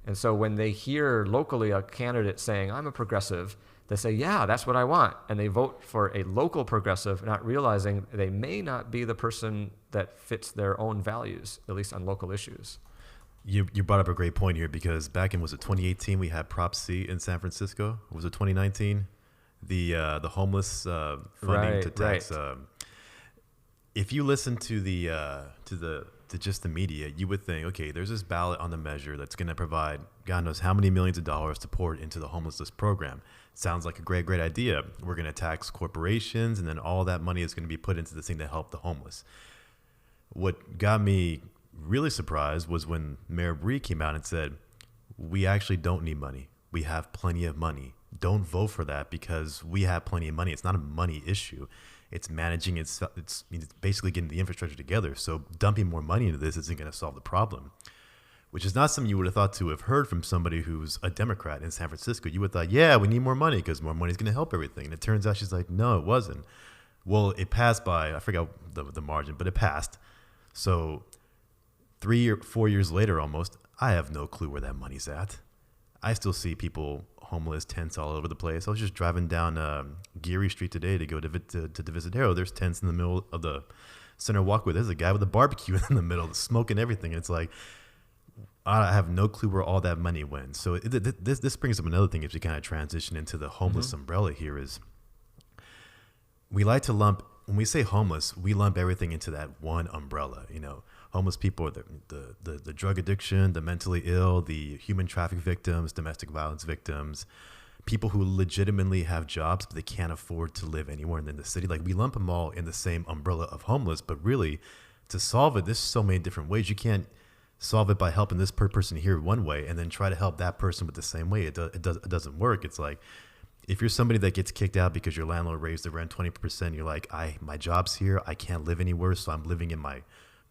And so when they hear locally a candidate saying, I'm a progressive, they say, yeah, that's what I want. And they vote for a local progressive, not realizing they may not be the person that fits their own values, at least on local issues. You brought up a great point here because back in, was it 2018, we had Prop C in San Francisco? Was it 2019? The homeless funding to tax. Right. If you listen to just the media, you would think, okay, there's this ballot on the measure that's going to provide God knows how many millions of dollars to pour into the homelessness program. Sounds like a great idea. We're going to tax corporations, and then all that money is going to be put into this thing to help the homeless. What got me really surprised was when Mayor Bree came out and said, we actually don't need money. We have plenty of money. Don't vote for that because we have plenty of money. It's not a money issue. It's managing it's basically getting the infrastructure together. So dumping more money into this isn't going to solve the problem, which is not something you would have thought to have heard from somebody who's a Democrat in San Francisco. You would have thought, yeah, we need more money because more money is going to help everything. And it turns out she's like, no, it wasn't. Well, it passed by, I forgot the margin, but it passed. So 3 or 4 years later almost, I have no clue where that money's at. I still see people homeless, tents all over the place. I was just driving down Geary Street today to go to Divisadero. There's tents in the middle of the center walkway. There's a guy with a barbecue in the middle, smoking everything. It's like, I have no clue where all that money went. So this brings up another thing if you kind of transition into the homeless umbrella here is we like to lump, when we say homeless, we lump everything into that one umbrella. Homeless people are the drug addiction, the mentally ill, the human traffic victims, domestic violence victims, people who legitimately have jobs, but they can't afford to live anywhere in the city. Like we lump them all in the same umbrella of homeless, but really to solve it, there's so many different ways. You can't solve it by helping this person here one way and then try to help that person with the same way. It doesn't work. It's like, if you're somebody that gets kicked out because your landlord raised the rent 20%, you're like, my job's here. I can't live anywhere. So I'm living in my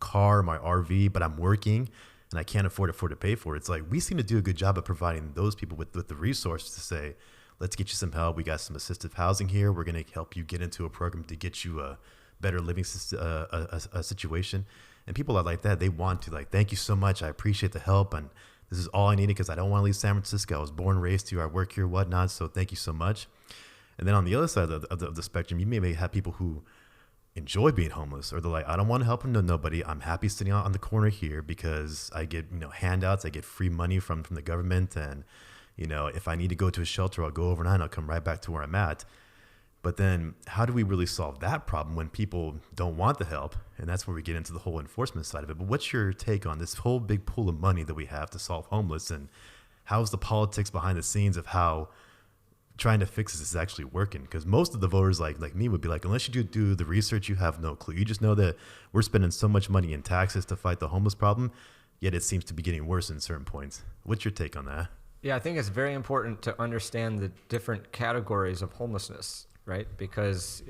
car, my RV, but I'm working and I can't afford to pay for it. It's like, we seem to do a good job of providing those people with the resources to say, let's get you some help. We got some assistive housing here. We're going to help you get into a program to get you better living a situation. And people are like that. They want to like, thank you so much. I appreciate the help. And this is all I needed because I don't want to leave San Francisco. I was born, raised here. I work here, whatnot. So thank you so much. And then on the other side of the spectrum, you may have people who enjoy being homeless, or they're like, I don't want to help nobody. I'm happy sitting on the corner here because I get, handouts. I get free money from the government. And, if I need to go to a shelter, I'll go overnight and I'll come right back to where I'm at. But then how do we really solve that problem when people don't want the help? And that's where we get into the whole enforcement side of it. But what's your take on this whole big pool of money that we have to solve homeless, and how's the politics behind the scenes of how trying to fix this is actually working? Because most of the voters like me would be like, unless you do the research, you have no clue. You just know that we're spending so much money in taxes to fight the homeless problem, yet it seems to be getting worse in certain points. What's your take on that? Yeah, I think it's very important to understand the different categories of homelessness, right? Because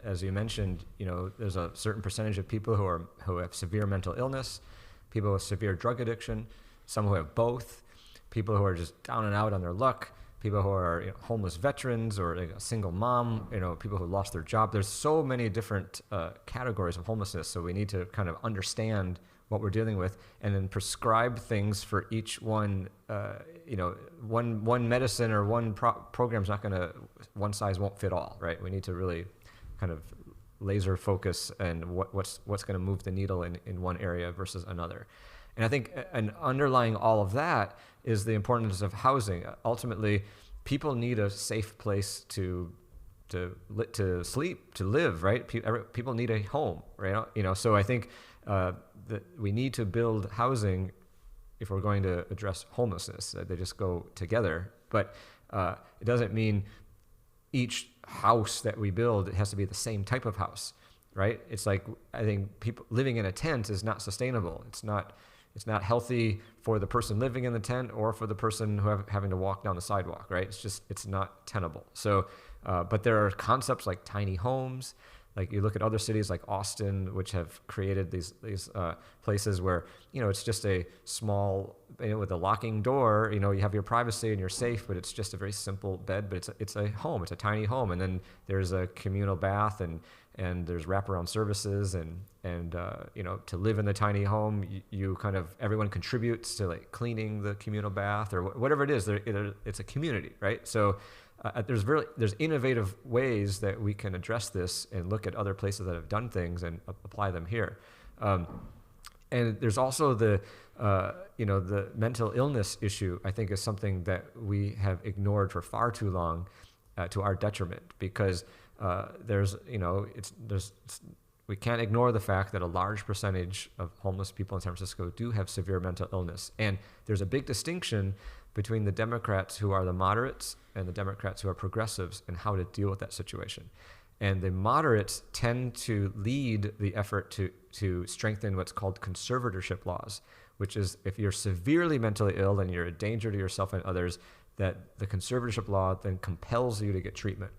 as you mentioned, there's a certain percentage of people who have severe mental illness, people with severe drug addiction, some who have both, people who are just down and out on their luck, people who are homeless veterans, or a single mom, people who lost their job. There's so many different categories of homelessness. So we need to kind of understand what we're dealing with, and then prescribe things for each one. One medicine or one program's not going to, one size won't fit all, right? We need to really kind of laser focus and what's going to move the needle in one area versus another. And I think and underlying all of that is the importance of housing. Ultimately, people need a safe place to sleep, to live, right? People need a home, right? So I think that we need to build housing if we're going to address homelessness. They just go together. But it doesn't mean each house that we build, it has to be the same type of house, right? It's like, I think people living in a tent is not sustainable. It's not healthy for the person living in the tent or for the person having to walk down the sidewalk, right? It's not tenable. So, but there are concepts like tiny homes. Like you look at other cities like Austin, which have created these places where, it's just a small, with a locking door, you have your privacy and you're safe, but it's just a very simple bed, but it's a home, it's a tiny home. And then there's a communal bath and there's wraparound services and to live in the tiny home, you kind of, everyone contributes to like cleaning the communal bath or whatever it is. It's a community, right? So there's innovative ways that we can address this and look at other places that have done things and apply them here. And there's also the mental illness issue, I think, is something that we have ignored for far too long, to our detriment, because we can't ignore the fact that a large percentage of homeless people in San Francisco do have severe mental illness. And there's a big distinction between the Democrats who are the moderates and the Democrats who are progressives and how to deal with that situation. And the moderates tend to lead the effort to strengthen what's called conservatorship laws, which is if you're severely mentally ill and you're a danger to yourself and others, that the conservatorship law then compels you to get treatment,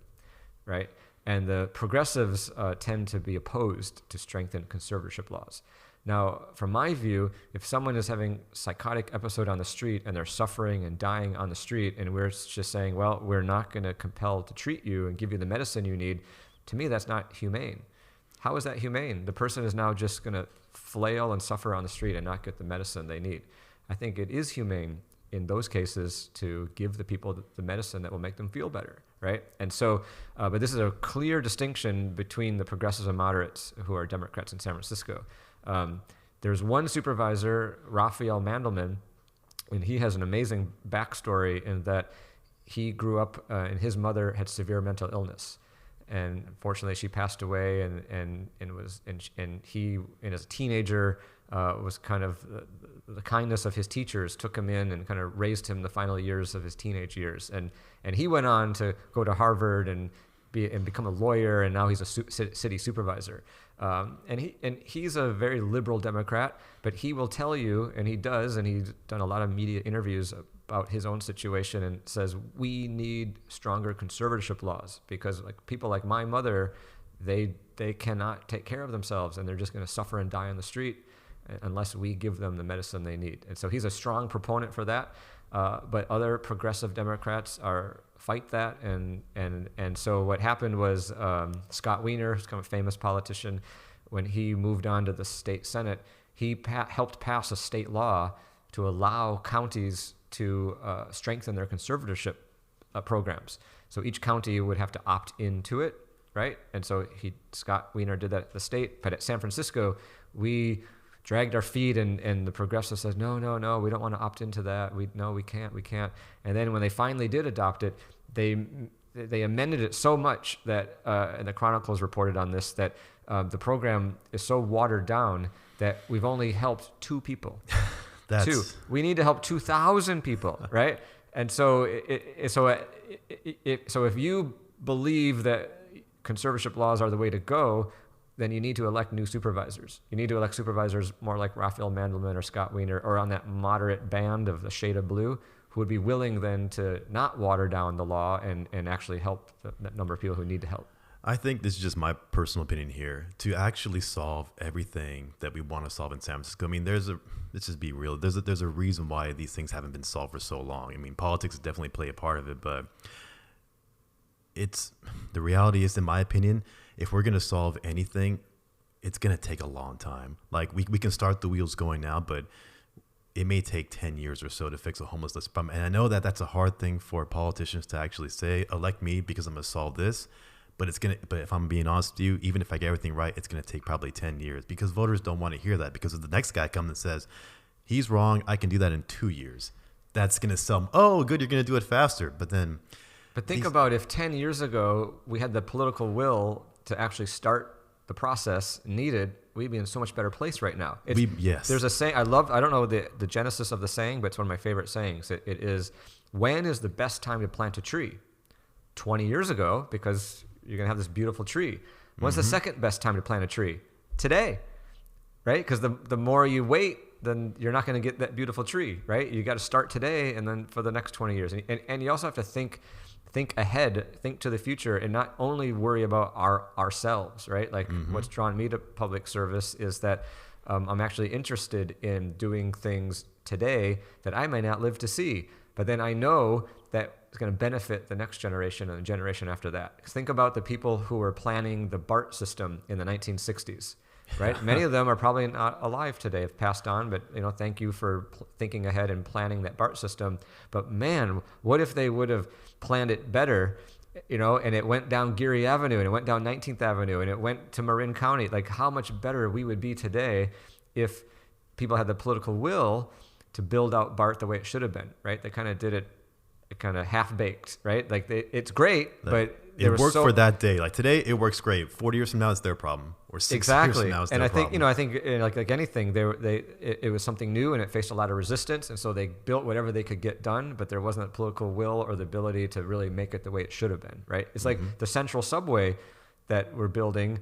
right? And the progressives tend to be opposed to strengthen conservatorship laws. Now, from my view, if someone is having a psychotic episode on the street and they're suffering and dying on the street, and we're just saying, well, we're not going to compel to treat you and give you the medicine you need, to me, that's not humane. How is that humane? The person is now just going to flail and suffer on the street and not get the medicine they need. I think it is humane in those cases to give the people the medicine that will make them feel better, right? And so, but this is a clear distinction between the progressives and moderates who are Democrats in San Francisco. There's one supervisor, Raphael Mandelman, and he has an amazing backstory in that he grew up and his mother had severe mental illness. And unfortunately, she passed away, and he, as a teenager, was kind of the kindness of his teachers took him in and kind of raised him the final years of his teenage years. And he went on to go to Harvard and become a lawyer, and now he's a city supervisor. And he's a very liberal Democrat, but he will tell you, and he does, and he's done a lot of media interviews about his own situation and says, we need stronger conservatorship laws because people like my mother, they cannot take care of themselves and they're just going to suffer and die on the street unless we give them the medicine they need. And so he's a strong proponent for that. But other progressive Democrats are fight that. And so what happened was Scott Wiener, who's kind of a famous politician, when he moved on to the state Senate, he helped pass a state law to allow counties to strengthen their conservatorship programs. So each county would have to opt into it, right? And so Scott Wiener did that at the state, but at San Francisco, we dragged our feet, and the progressives said, no, we don't want to opt into that. We can't. And then when they finally did adopt it, they amended it so much that, and the Chronicles reported on this, that the program is so watered down that we've only helped 2 people. Two. We need to help 2,000 people, right? And so, so if you believe that conservatorship laws are the way to go, then you need to elect new supervisors. You need to elect supervisors more like Raphael Mandelman or Scott Wiener, or on that moderate band of the shade of blue, who would be willing then to not water down the law and actually help the number of people who need to help. I think this is just my personal opinion here. To actually solve everything that we want to solve in San Francisco, I mean, let's just be real. There's a reason why these things haven't been solved for so long. I mean, politics definitely play a part of it, but the reality is, in my opinion, if we're going to solve anything, it's going to take a long time. Like we can start the wheels going now, but it may take 10 years or so to fix a homelessness problem. And I know that that's a hard thing for politicians to actually say, elect me because I'm going to solve this. But if I'm being honest with you, even if I get everything right, it's going to take probably 10 years, because voters don't want to hear that. Because if the next guy comes and says, he's wrong, I can do that in 2 years, that's going to sell them, oh, good, you're going to do it faster. But think about if 10 years ago we had the political will to actually start the process needed, we'd be in so much better place right now. Yes. There's a saying, I don't know the genesis of the saying, but it's one of my favorite sayings. It is, when is the best time to plant a tree? 20 years ago, because you're going to have this beautiful tree. When's the second best time to plant a tree? Today, right? Because the more you wait, then you're not going to get that beautiful tree, right? You got to start today, and then for the next 20 years. And you also have to think ahead, think to the future, and not only worry about ourselves, right? Like what's drawn me to public service is that I'm actually interested in doing things today that I may not live to see. But then I know that it's going to benefit the next generation and the generation after that. Because think about the people who were planning the BART system in the 1960s, right? Many of them are probably not alive today, have passed on, but thank you for thinking ahead and planning that BART system. But man, what if they would have planned it better, and it went down Geary Avenue, and it went down 19th Avenue, and it went to Marin County? Like, how much better we would be today if people had the political will to build out BART the way it should have been, right? They kind of did it kind of half-baked, right? Like it's great, but it worked for that day. Like today, it works great. 40 years from now, it's their problem. Or 6 years from now, it's their problem. I think like anything, it was something new, and it faced a lot of resistance, and so they built whatever they could get done, but there wasn't the political will or the ability to really make it the way it should have been, right? It's like the Central Subway that we're building,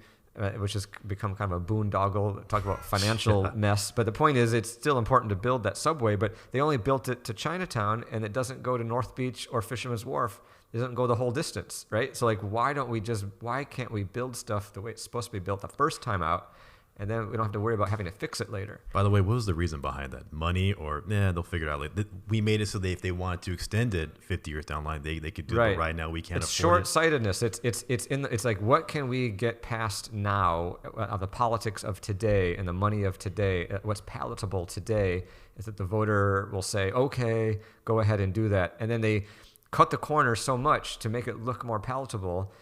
which has become kind of a boondoggle, talk about financial mess. But the point is, it's still important to build that subway, but they only built it to Chinatown, and it doesn't go to North Beach or Fisherman's Wharf. It doesn't go the whole distance, right? So like, why can't we build stuff the way it's supposed to be built the first time out, and then we don't have to worry about having to fix it later? By the way, what was the reason behind that? Money, or they'll figure it out later. We made it so if they wanted to extend it 50 years down the line, they could do it. But right now we can't afford it. It's short-sightedness. It's like, what can we get past now of the politics of today and the money of today? What's palatable today is that the voter will say, okay, go ahead and do that. And then they cut the corner so much to make it look more palatable.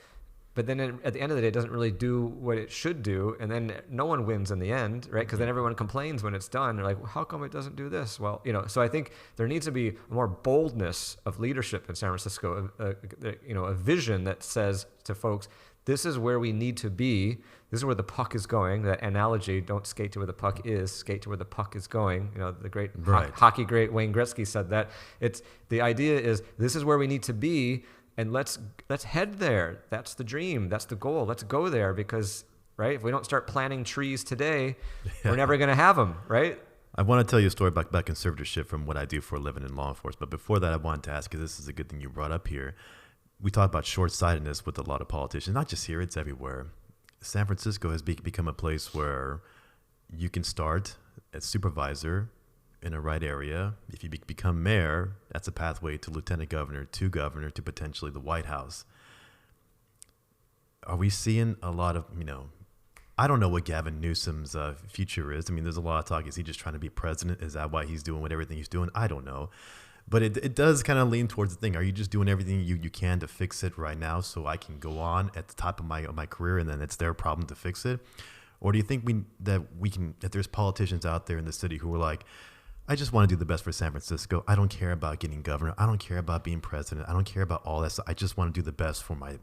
But then at the end of the day, it doesn't really do what it should do. And then no one wins in the end, right? Because then everyone complains when it's done. They're like, well, how come it doesn't do this? Well, so I think there needs to be more boldness of leadership in San Francisco, a vision that says to folks, this is where we need to be. This is where the puck is going. That analogy, don't skate to where the puck is, skate to where the puck is going. The great hockey great Wayne Gretzky said that. The idea is, this is where we need to be. And let's head there. That's the dream. That's the goal. Let's go there, because, right, if we don't start planting trees today, we're never going to have them, right? I want to tell you a story about conservatorship from what I do for a living in law enforcement. But before that, I wanted to ask you, this is a good thing you brought up here. We talk about short-sightedness with a lot of politicians, not just here, it's everywhere. San Francisco has become a place where you can start as supervisor in a right area, if you become mayor, that's a pathway to lieutenant governor, to potentially the White House. Are we seeing a lot of, I don't know what Gavin Newsom's future is. I mean, there's a lot of talk. Is he just trying to be president? Is that why he's doing everything he's doing? I don't know. But it does kind of lean towards the thing. Are you just doing everything you can to fix it right now so I can go on at the top of my career and then it's their problem to fix it? Or do you think that there's politicians out there in the city who are like, I just want to do the best for San Francisco. I don't care about getting governor. I don't care about being president. I don't care about all that stuff. I just want to do the best for my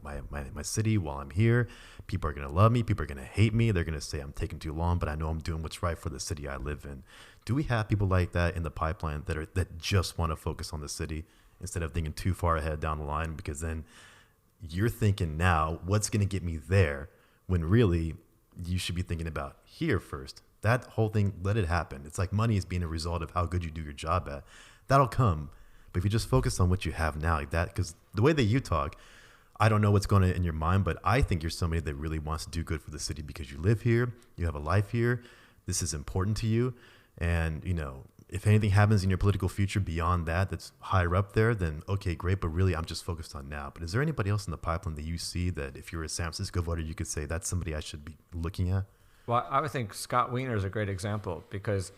city while I'm here. People are going to love me. People are going to hate me. They're going to say I'm taking too long, but I know I'm doing what's right for the city I live in. Do we have people like that in the pipeline that just want to focus on the city instead of thinking too far ahead down the line? Because then you're thinking now, what's going to get me there, when really you should be thinking about here first. That whole thing, let it happen. It's like money is being a result of how good you do your job at. That'll come. But if you just focus on what you have now, like that, because the way that you talk, I don't know what's going on in your mind, but I think you're somebody that really wants to do good for the city because you live here, you have a life here, this is important to you. And, if anything happens in your political future beyond that's higher up there, then okay, great. But really, I'm just focused on now. But is there anybody else in the pipeline that you see that if you're a San Francisco voter, you could say that's somebody I should be looking at? Well, I would think Scott Wiener is a great example because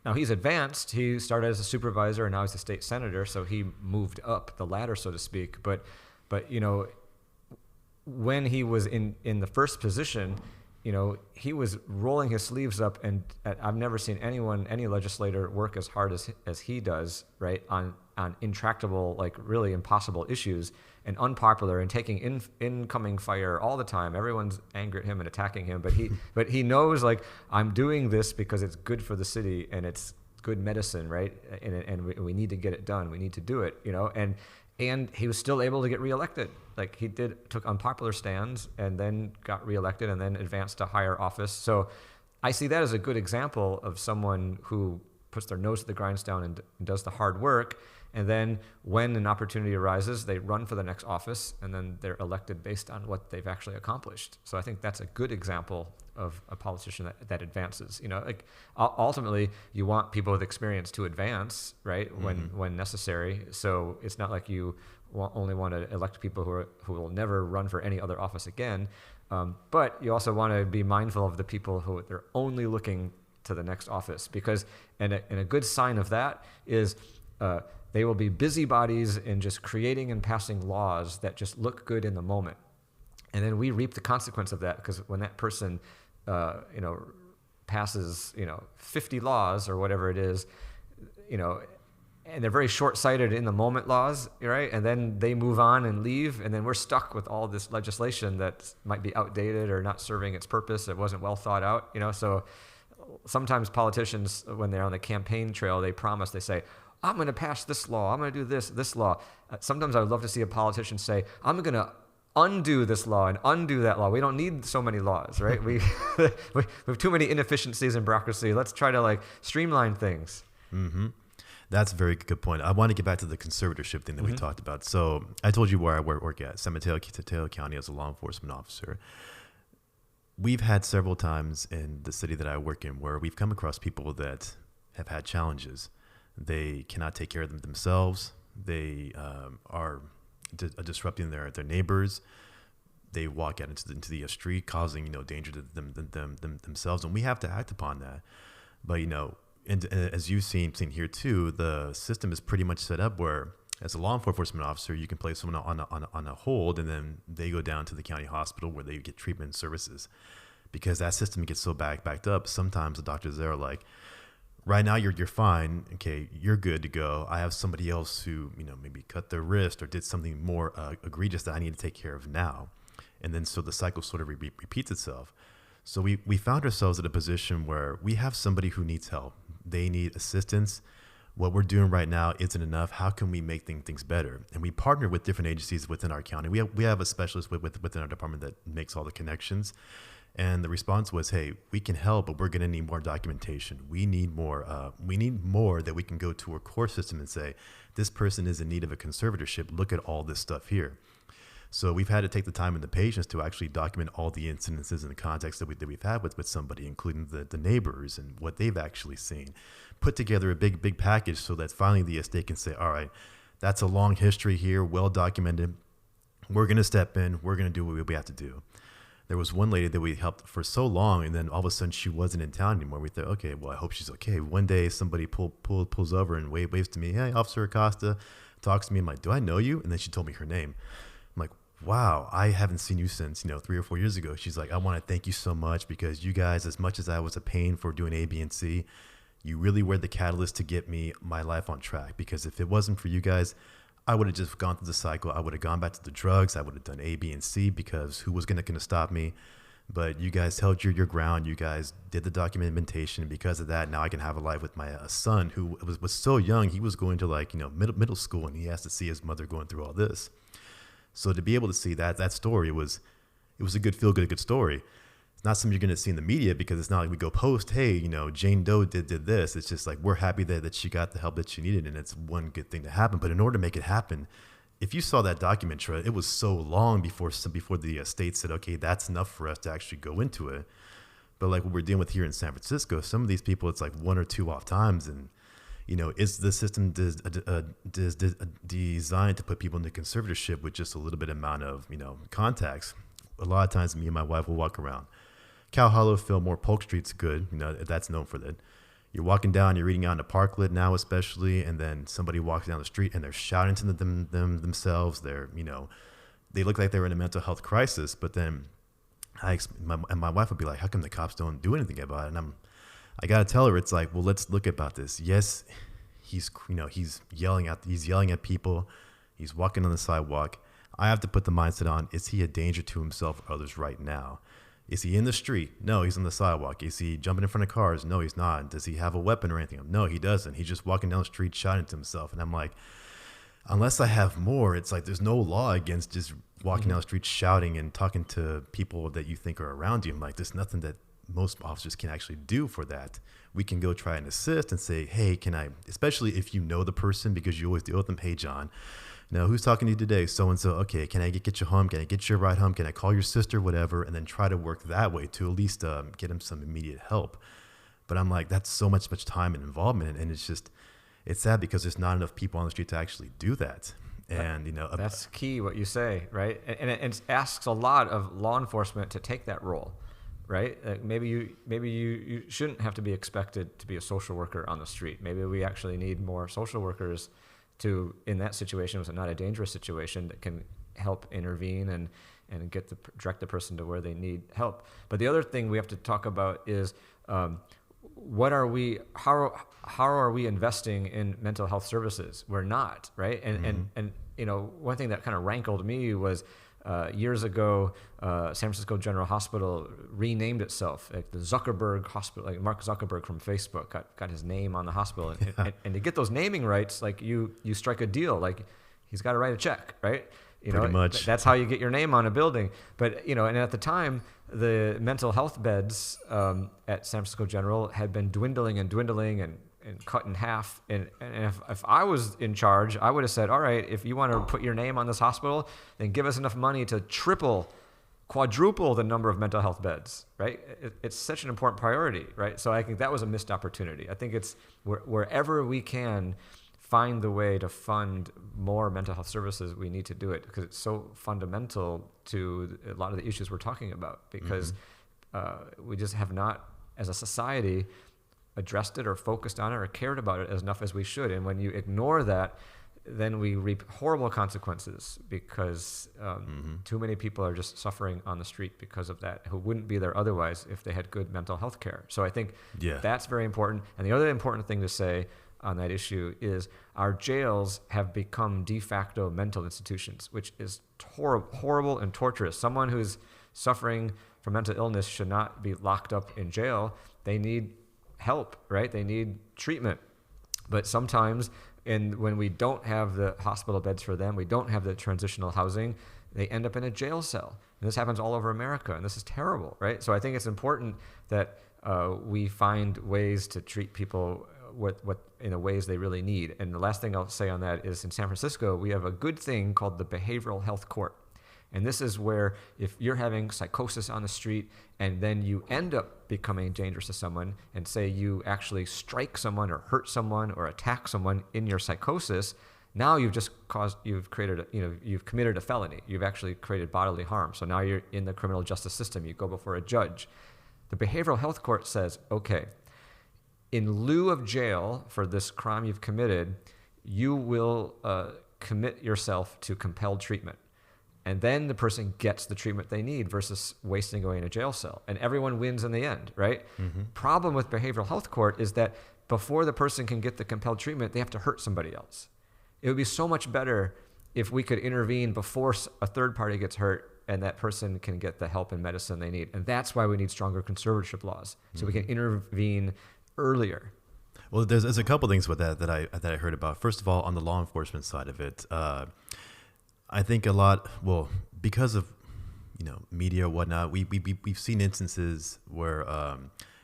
now he's advanced. He started as a supervisor and now he's a state senator. So he moved up the ladder, so to speak. But when he was in the first position, he was rolling his sleeves up, and I've never seen any legislator work as hard as he does, right, on intractable, like really impossible issues, and unpopular, and taking incoming fire all the time. Everyone's angry at him and attacking him, but he knows, like, I'm doing this because it's good for the city and it's good medicine, right? And we need to get it done. We need to do it, and he was still able to get reelected. Like he took unpopular stands and then got reelected and then advanced to higher office. So I see that as a good example of someone who puts their nose to the grindstone and does the hard work. And then when an opportunity arises, they run for the next office and then they're elected based on what they've actually accomplished. So I think that's a good example of a politician that advances. Like ultimately you want people with experience to advance, right? When necessary. So it's not like you only want to elect people who will never run for any other office again. But you also want to be mindful of the people who they're only looking to the next office, because and a good sign of that is they will be busybodies in just creating and passing laws that just look good in the moment. And then we reap the consequence of that, because when that person, passes, 50 laws or whatever it is, and they're very short-sighted in the moment laws, right? And then they move on and leave, and then we're stuck with all this legislation that might be outdated or not serving its purpose. It wasn't well thought out, So sometimes politicians, when they're on the campaign trail, they say, I'm going to pass this law. I'm going to do this law. Sometimes I would love to see a politician say, I'm going to undo this law and undo that law. We don't need so many laws, right? we have too many inefficiencies in bureaucracy. Let's try to streamline things. Mm-hmm. That's a very good point. I want to get back to the conservatorship thing that we talked about. So I told you where I work at, San Mateo County, as a law enforcement officer. We've had several times in the city that I work in where we've come across people that have had challenges. They cannot take care of themselves. They are disrupting their neighbors. They walk out into the street, causing danger to themselves, and we have to act upon that. But and as you've seen here too, the system is pretty much set up where, as a law enforcement officer, you can place someone on a hold, and then they go down to the county hospital where they get treatment and services. Because that system gets so backed up, sometimes the doctors there are like, right now you're fine, okay, you're good to go. I have somebody else who maybe cut their wrist or did something more egregious that I need to take care of now. And then so the cycle sort of repeats itself. So we found ourselves at a position where we have somebody who needs help. They need assistance. What we're doing right now isn't enough. How can we make things better? And we partner with different agencies within our county. We have a specialist within our department that makes all the connections. And the response was, hey, we can help, but we're going to need more documentation. We need more that we can go to our core system and say, this person is in need of a conservatorship. Look at all this stuff here. So we've had to take the time and the patience to actually document all the incidences and the context that we've had with somebody, including the neighbors and what they've actually seen. Put together a big package so that finally the estate can say, all right, that's a long history here, well documented. We're going to step in. We're going to do what we have to do. There was one lady that we helped for so long, and then all of a sudden she wasn't in town anymore. We thought, okay, well, I hope she's okay. One day somebody pulls over and waves to me, hey, Officer Acosta, talks to me. I'm like, do I know you? And then she told me her name. I'm like, wow, I haven't seen you since, 3 or 4 years ago. She's like, I want to thank you so much because you guys, as much as I was a pain for doing A, B, and C, you really were the catalyst to get my life on track. Because if it wasn't for you guys, I would have just gone through the cycle. I would have gone back to the drugs. I would have done A, B, and C because who was going to stop me? But you guys held your ground. You guys did the documentation. Because of that, now I can have a life with my son who was so young. He was going to middle school, and he has to see his mother going through all this. So to be able to see that story, it was a good feel-good story. It's not something you're going to see in the media because it's not like we go post, hey, Jane Doe did this. It's just like we're happy that she got the help that she needed, and it's one good thing to happen. But in order to make it happen, if you saw that documentary, it was so long before the state said, okay, that's enough for us to actually go into it. But like what we're dealing with here in San Francisco, some of these people, it's like 1 or 2 off times, and is the system designed to put people into conservatorship with just a little bit amount of contacts? A lot of times, me and my wife will walk around Cow Hollow, Fillmore, Polk Street's good. That's known for that. You're walking down, you're reading out in a parklet now, especially, and then somebody walks down the street and they're shouting to themselves. They look like they're in a mental health crisis. But then my wife would be like, how come the cops don't do anything about it? And I got to tell her, it's like, well, let's look about this. Yes, he's yelling at people. He's walking on the sidewalk. I have to put the mindset on, is he a danger to himself or others right now? Is he in the street? No, he's on the sidewalk. Is he jumping in front of cars? No, he's not. Does he have a weapon or anything? No, he doesn't. He's just walking down the street shouting to himself. And I'm like, unless I have more, it's like there's no law against just walking down the street shouting and talking to people that you think are around you. I'm like, there's nothing that most officers can actually do for that. We can go try and assist and say, hey, can I, especially if you know the person, because you always deal with them, hey, John, now, who's talking to you today? So-and-so. Okay, can I get you home? Can I get you a ride home? Can I call your sister? Whatever. And then try to work that way to at least get him some immediate help. But I'm like, that's so much time and involvement. And it's sad because there's not enough people on the street to actually do that. And, that's key what you say, right? And it asks a lot of law enforcement to take that role, right? Like maybe you shouldn't have to be expected to be a social worker on the street. Maybe we actually need more social workers in that situation, was not a dangerous situation, that can help intervene and direct the person to where they need help. But the other thing we have to talk about is how are we investing in mental health services? We're not, right? And one thing that kind of rankled me was years ago, San Francisco General Hospital renamed itself, like the Zuckerberg Hospital. Like Mark Zuckerberg from Facebook got his name on the hospital, and to get those naming rights, like you strike a deal, like he's got to write a check, right? Pretty much. That's how you get your name on a building. But and at the time, the mental health beds at San Francisco General had been dwindling and cut in half. And if I was in charge, I would have said, all right, if you want to put your name on this hospital, then give us enough money to quadruple the number of mental health beds, right? It's such an important priority, right? So I think that was a missed opportunity. I think it's wherever we can find the way to fund more mental health services, we need to do it because it's so fundamental to a lot of the issues we're talking about, because we just have not, as a society, addressed it or focused on it or cared about it as enough as we should. And when you ignore that, then we reap horrible consequences because too many people are just suffering on the street because of that, who wouldn't be there otherwise if they had good mental health care. So I think that's very important. And the other important thing to say on that issue is our jails have become de facto mental institutions, which is horrible and torturous. Someone who's suffering from mental illness should not be locked up in jail. They need help, right? They need treatment. But sometimes, when we don't have the hospital beds for them, we don't have the transitional housing, they end up in a jail cell. And this happens all over America, and this is terrible, right? So I think it's important that we find ways to treat people what in the ways they really need. And the last thing I'll say on that is, in San Francisco, we have a good thing called the Behavioral Health Court. And this is where if you're having psychosis on the street and then you end up becoming dangerous to someone, and say you actually strike someone or hurt someone or attack someone in your psychosis, now you've committed a felony. You've actually created bodily harm. So now you're in the criminal justice system. You go before a judge. The behavioral health court says, okay, in lieu of jail for this crime you've committed, you will commit yourself to compelled treatment. And then the person gets the treatment they need versus wasting away in a jail cell. And everyone wins in the end, right? Mm-hmm. Problem with behavioral health court is that before the person can get the compelled treatment, they have to hurt somebody else. It would be so much better if we could intervene before a third party gets hurt and that person can get the help and medicine they need. And that's why we need stronger conservatorship laws, so we can intervene earlier. Well, there's a couple things with that I heard about. First of all, on the law enforcement side of it, I think a lot, because of media or whatnot, we've seen instances where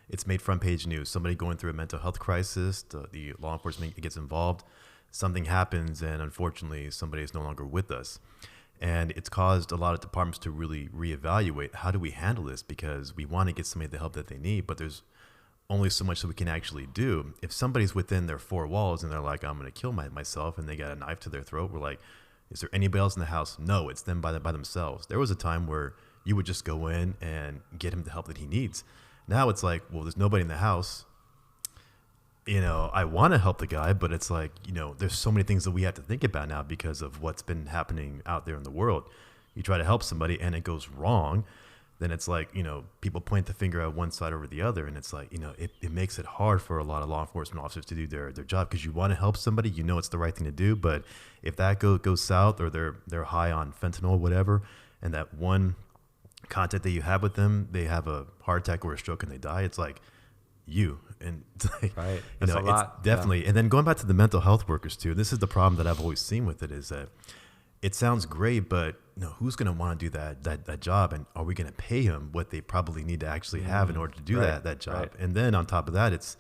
it's made front page news. Somebody going through a mental health crisis, the law enforcement gets involved, something happens, and unfortunately somebody is no longer with us. And it's caused a lot of departments to really reevaluate, how do we handle this? Because we want to get somebody the help that they need, but there's only so much that we can actually do. If somebody's within their four walls and they're like, I'm going to kill myself, and they got a knife to their throat, we're like, is there anybody else in the house? No, it's them by themselves. There was a time where you would just go in and get him the help that he needs. Now it's like, well, there's nobody in the house. I want to help the guy, but it's like, there's so many things that we have to think about now because of what's been happening out there in the world. You try to help somebody and it goes wrong, then it's like, people point the finger at one side over the other. And it's like, it makes it hard for a lot of law enforcement officers to do their job, because you want to help somebody, it's the right thing to do. But if that goes south, or they're high on fentanyl or whatever, and that one contact that you have with them, they have a heart attack or a stroke and they die, it's like, and it's like, right. That's a lot. It's definitely. Yeah. And then going back to the mental health workers too, this is the problem that I've always seen with it, is that it sounds great, but who's going to want to do that job? And are we going to pay them what they probably need to actually have in order to do that job? Right. And then on top of that,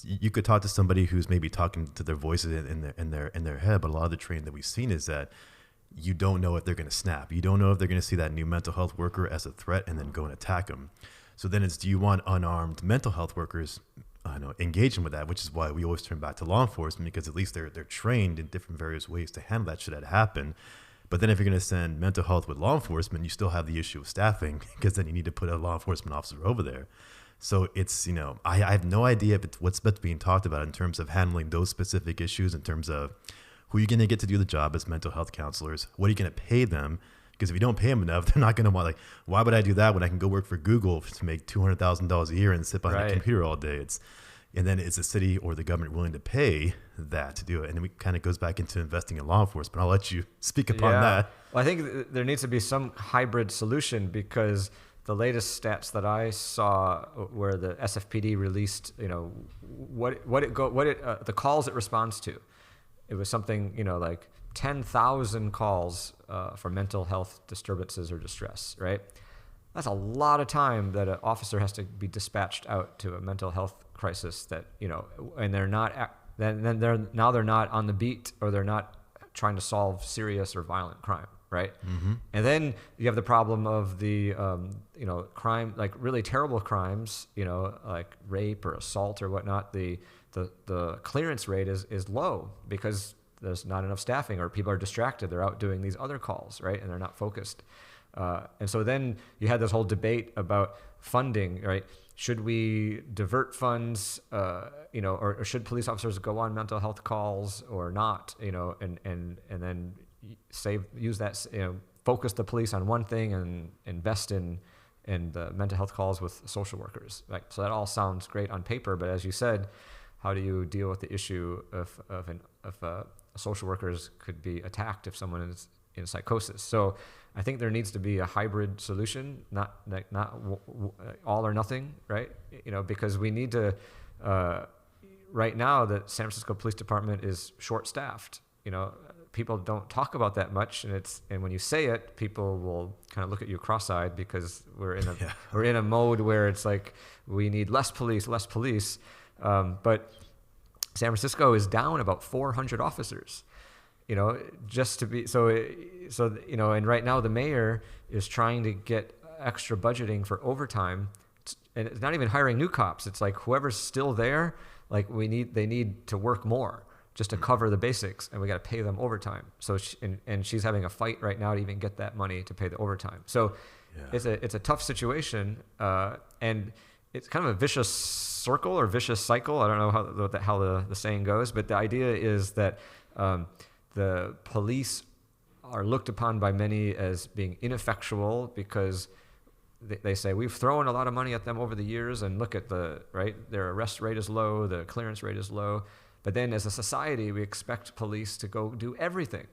you could talk to somebody who's maybe talking to their voices in their head, but a lot of the training that we've seen is that you don't know if they're going to snap. You don't know if they're going to see that new mental health worker as a threat and then go and attack them. So then do you want unarmed mental health workers engaging with that, which is why we always turn back to law enforcement, because at least they're trained in different various ways to handle that should that happen. But then if you're going to send mental health with law enforcement, you still have the issue of staffing, because then you need to put a law enforcement officer over there. So it's, I have no idea if what's being talked about in terms of handling those specific issues, in terms of who you're going to get to do the job as mental health counselors, what are you going to pay them? Because if you don't pay them enough, they're not going to want, why would I do that when I can go work for Google to make $200,000 a year and sit behind a computer all day? And then is the city or the government willing to pay that to do it? And it kind of goes back into investing in law enforcement. I'll let you speak upon that. Well, I think there needs to be some hybrid solution, because the latest stats that I saw, where the SFPD released, the calls it responds to, it was something, like 10,000 calls for mental health disturbances or distress, right? That's a lot of time that an officer has to be dispatched out to a mental health crisis that, and they're not, they're not on the beat, or they're not trying to solve serious or violent crime, right? Mm-hmm. And then you have the problem of the, crime, like really terrible crimes, like rape or assault or whatnot. The clearance rate is low because there's not enough staffing, or people are distracted. They're out doing these other calls, right? And they're not focused. And so then you had this whole debate about funding, right? Should we divert funds, or should police officers go on mental health calls or not, and then use that, focus the police on one thing and invest in the mental health calls with social workers, right? So that all sounds great on paper, but as you said, how do you deal with the issue of social workers could be attacked if someone is in psychosis? So I think there needs to be a hybrid solution, not all or nothing, right? Because we need to, right now the San Francisco Police Department is short-staffed. People don't talk about that much, and when you say it, people will kind of look at you cross-eyed, because we're in a mode where it's like we need less police. But San Francisco is down about 400 officers. just to be and right now the mayor is trying to get extra budgeting for overtime, and it's not even hiring new cops. It's like whoever's still there, like they need to work more just to cover the basics, and we got to pay them overtime. So she's having a fight right now to even get that money to pay the overtime. So it's a tough situation, and it's kind of a vicious circle or vicious cycle. I don't know how the saying goes, but the idea is that the police are looked upon by many as being ineffectual because they say we've thrown a lot of money at them over the years, and look at their arrest rate is low, the clearance rate is low. But then as a society, we expect police to go do everything.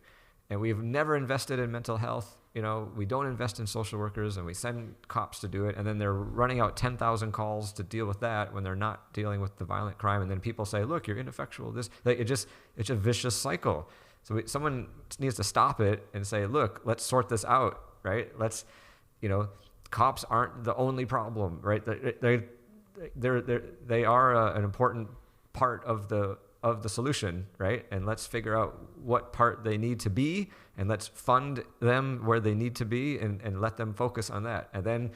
And we've never invested in mental health. We don't invest in social workers, and we send cops to do it. And then they're running out 10,000 calls to deal with that when they're not dealing with the violent crime. And then people say, look, you're ineffectual. It's a vicious cycle. So someone needs to stop it and say, look, let's sort this out, right? Cops aren't the only problem, right? They are an important part of the solution, right? And let's figure out what part they need to be, and let's fund them where they need to be, and let them focus on that. And then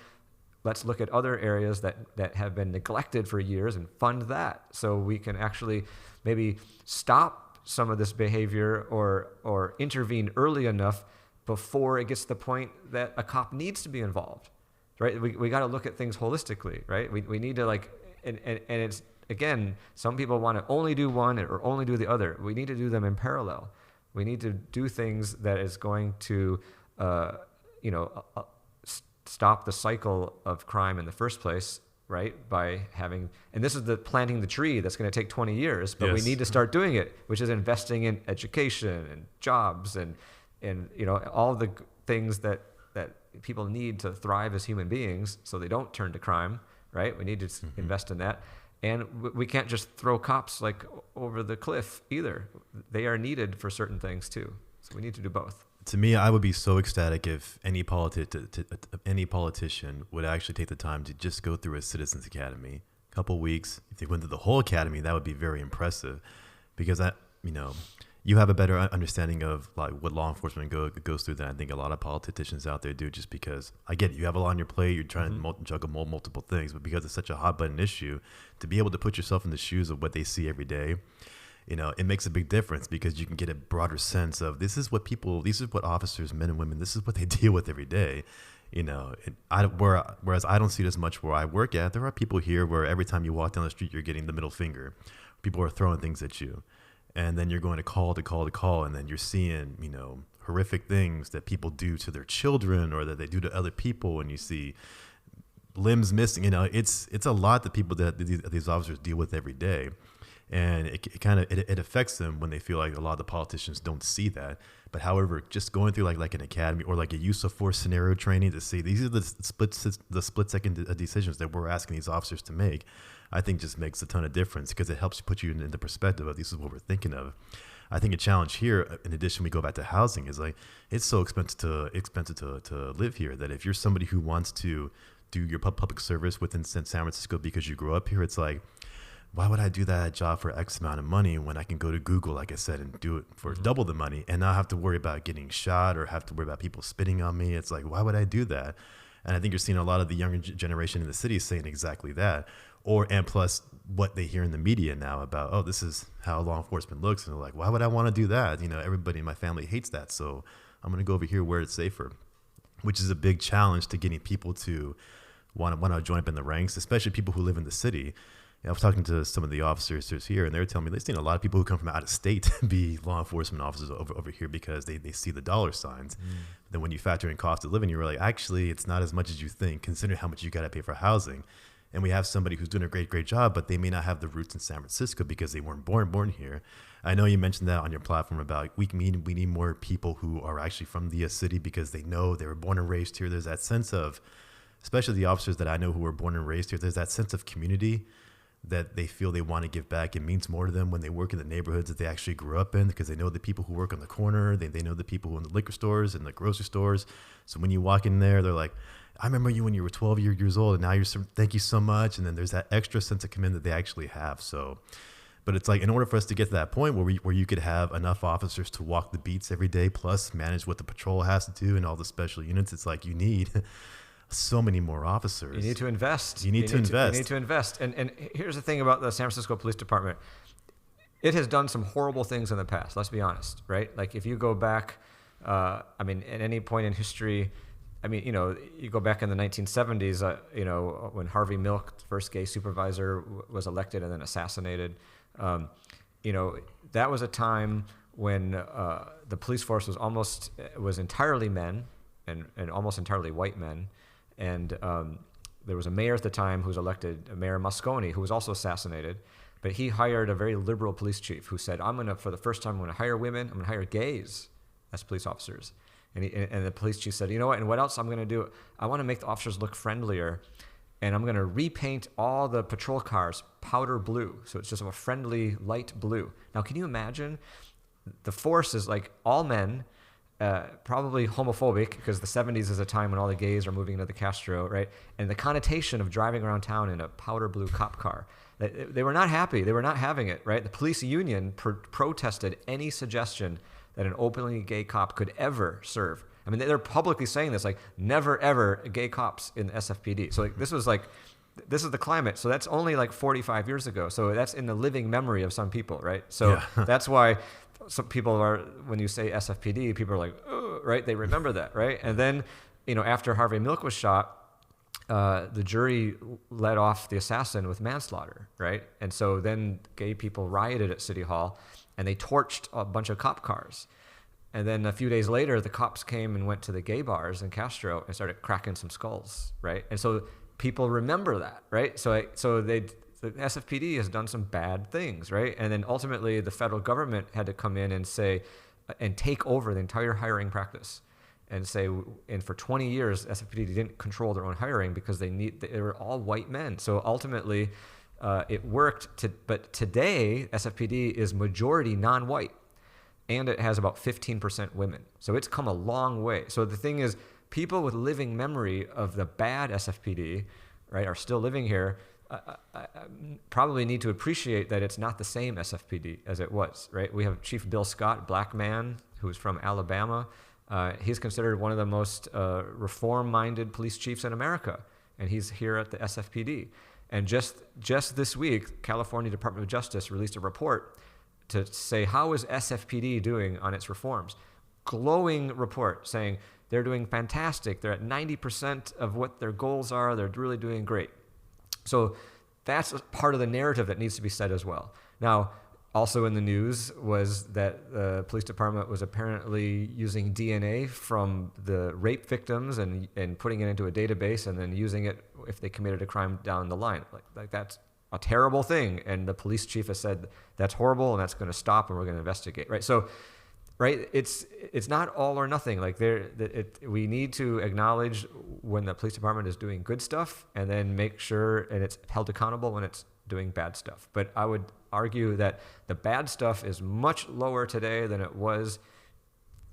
let's look at other areas that have been neglected for years and fund that, so we can actually maybe stop some of this behavior or intervene early enough before it gets to the point that a cop needs to be involved, right? We got to look at things holistically, right? We need to and it's, again, some people want to only do one or only do the other. We need to do them in parallel. We need to do things that is going to, stop the cycle of crime in the first place, right? By having, and this is the planting the tree that's going to take 20 years, but we need to start doing it, which is investing in education and jobs and all the things that people need to thrive as human beings, so they don't turn to crime, right? We need to invest in that. And we can't just throw cops over the cliff either. They are needed for certain things too. So we need to do both. To me, I would be so ecstatic if any politician would actually take the time to just go through a citizens academy, a couple weeks. If they went through the whole academy, that would be very impressive, because you have a better understanding of what law enforcement goes through than I think a lot of politicians out there do, just because I get it, you have a lot on your plate, you're trying to juggle multiple things, but because it's such a hot button issue, to be able to put yourself in the shoes of what they see every day, it makes a big difference, because you can get a broader sense of this is what officers, men and women, this is what they deal with every day. Whereas I don't see it as much where I work at. There are people here where every time you walk down the street, you're getting the middle finger. People are throwing things at you. And then you're going to call, and then you're seeing, horrific things that people do to their children or that they do to other people, and you see limbs missing. It's a lot that people that these officers deal with every day, and it affects them when they feel like a lot of the politicians don't see that. But however, just going through like an academy or like a use of force scenario training to see these are the split second decisions that we're asking these officers to make, I think just makes a ton of difference, because it helps put you in the perspective of this is what we're thinking of. I think a challenge here, in addition, we go back to housing, is it's so expensive to live here that if you're somebody who wants to do your public service within San Francisco because you grew up here, it's like, why would I do that job for X amount of money when I can go to Google, like I said, and do it for double the money and not have to worry about getting shot or have to worry about people spitting on me? It's like, why would I do that? And I think you're seeing a lot of the younger generation in the city saying exactly that. And plus what they hear in the media now about, oh, this is how law enforcement looks. And they're like, why would I want to do that? Everybody in my family hates that. So I'm going to go over here where it's safer, which is a big challenge to getting people to want to join up in the ranks, especially people who live in the city. I was talking to some of the officers here, and they were telling me they've seen a lot of people who come from out of state be law enforcement officers over here because they see the dollar signs. Then when you factor in cost of living, you're like, actually, it's not as much as you think, considering how much you got to pay for housing. And we have somebody who's doing a great job, but they may not have the roots in San Francisco because they weren't born here. I know you mentioned that on your platform about we need more people who are actually from the city because they know they were born and raised here. There's that sense of, especially the officers that I know who were born and raised here, there's that sense of community that they feel they want to give back. It means more to them when they work in the neighborhoods that they actually grew up in, because they know the people who work on the corner, they know the people who in the liquor stores and the grocery stores. So when you walk in there, they're like, I remember you when you were 12 years old, and now thank you so much. And then there's that extra sense of commitment that they actually have. So But it's like, in order for us to get to that point where you could have enough officers to walk the beats every day, plus manage what the patrol has to do and all the special units, it's like you need so many more officers. You need to invest. You need to invest. And here's the thing about the San Francisco Police Department. It has done some horrible things in the past, let's be honest, right? Like if you go back, at any point in history, you go back in the 1970s, when Harvey Milk, the first gay supervisor, was elected and then assassinated. That was a time when the police force was entirely men and almost entirely white men. And there was a mayor at the time who was elected, Mayor Moscone, who was also assassinated. But he hired a very liberal police chief who said, for the first time, I'm going to hire women. I'm going to hire gays as police officers. And the police chief said, you know what? And what else I'm going to do? I want to make the officers look friendlier. And I'm going to repaint all the patrol cars powder blue. So it's just a friendly light blue. Now, can you imagine? The force is like all men, probably homophobic, because the 70s is a time when all the gays are moving into the Castro, right? And the connotation of driving around town in a powder blue cop car. They were not happy. They were not having it, right? The police union protested any suggestion that an openly gay cop could ever serve. I mean, they're publicly saying this, like, never, ever gay cops in the SFPD. So, this is the climate. So that's only like 45 years ago. So that's in the living memory of some people, right? So that's why some people when you say SFPD, people are like, oh, right? They remember that, right? And then, after Harvey Milk was shot, the jury let off the assassin with manslaughter, right? And so then gay people rioted at City Hall and they torched a bunch of cop cars. And then a few days later, the cops came and went to the gay bars in Castro and started cracking some skulls, right? And so people remember that, right? So the SFPD has done some bad things, right? And then ultimately the federal government had to come in and say, and take over the entire hiring practice. And for 20 years, SFPD didn't control their own hiring because they were all white men. So ultimately, it worked. But today, SFPD is majority non-white, and it has about 15% women. So it's come a long way. So the thing is, people with living memory of the bad SFPD, right, are still living here. Probably need to appreciate that it's not the same SFPD as it was, right? We have Chief Bill Scott, black man, who's from Alabama. He's considered one of the most reform-minded police chiefs in America, and he's here at the SFPD. And just this week, California Department of Justice released a report to say, how is SFPD doing on its reforms? Glowing report saying they're doing fantastic. They're at 90% of what their goals are. They're really doing great. So that's part of the narrative that needs to be said as well. Now, also in the news was that the police department was apparently using DNA from the rape victims and putting it into a database and then using it if they committed a crime down the line. Like that's a terrible thing. And the police chief has said that's horrible and that's going to stop and we're going to investigate. Right. So, right. It's not all or nothing. Like we need to acknowledge when the police department is doing good stuff and then make sure and it's held accountable when it's doing bad stuff. But I would argue that the bad stuff is much lower today than it was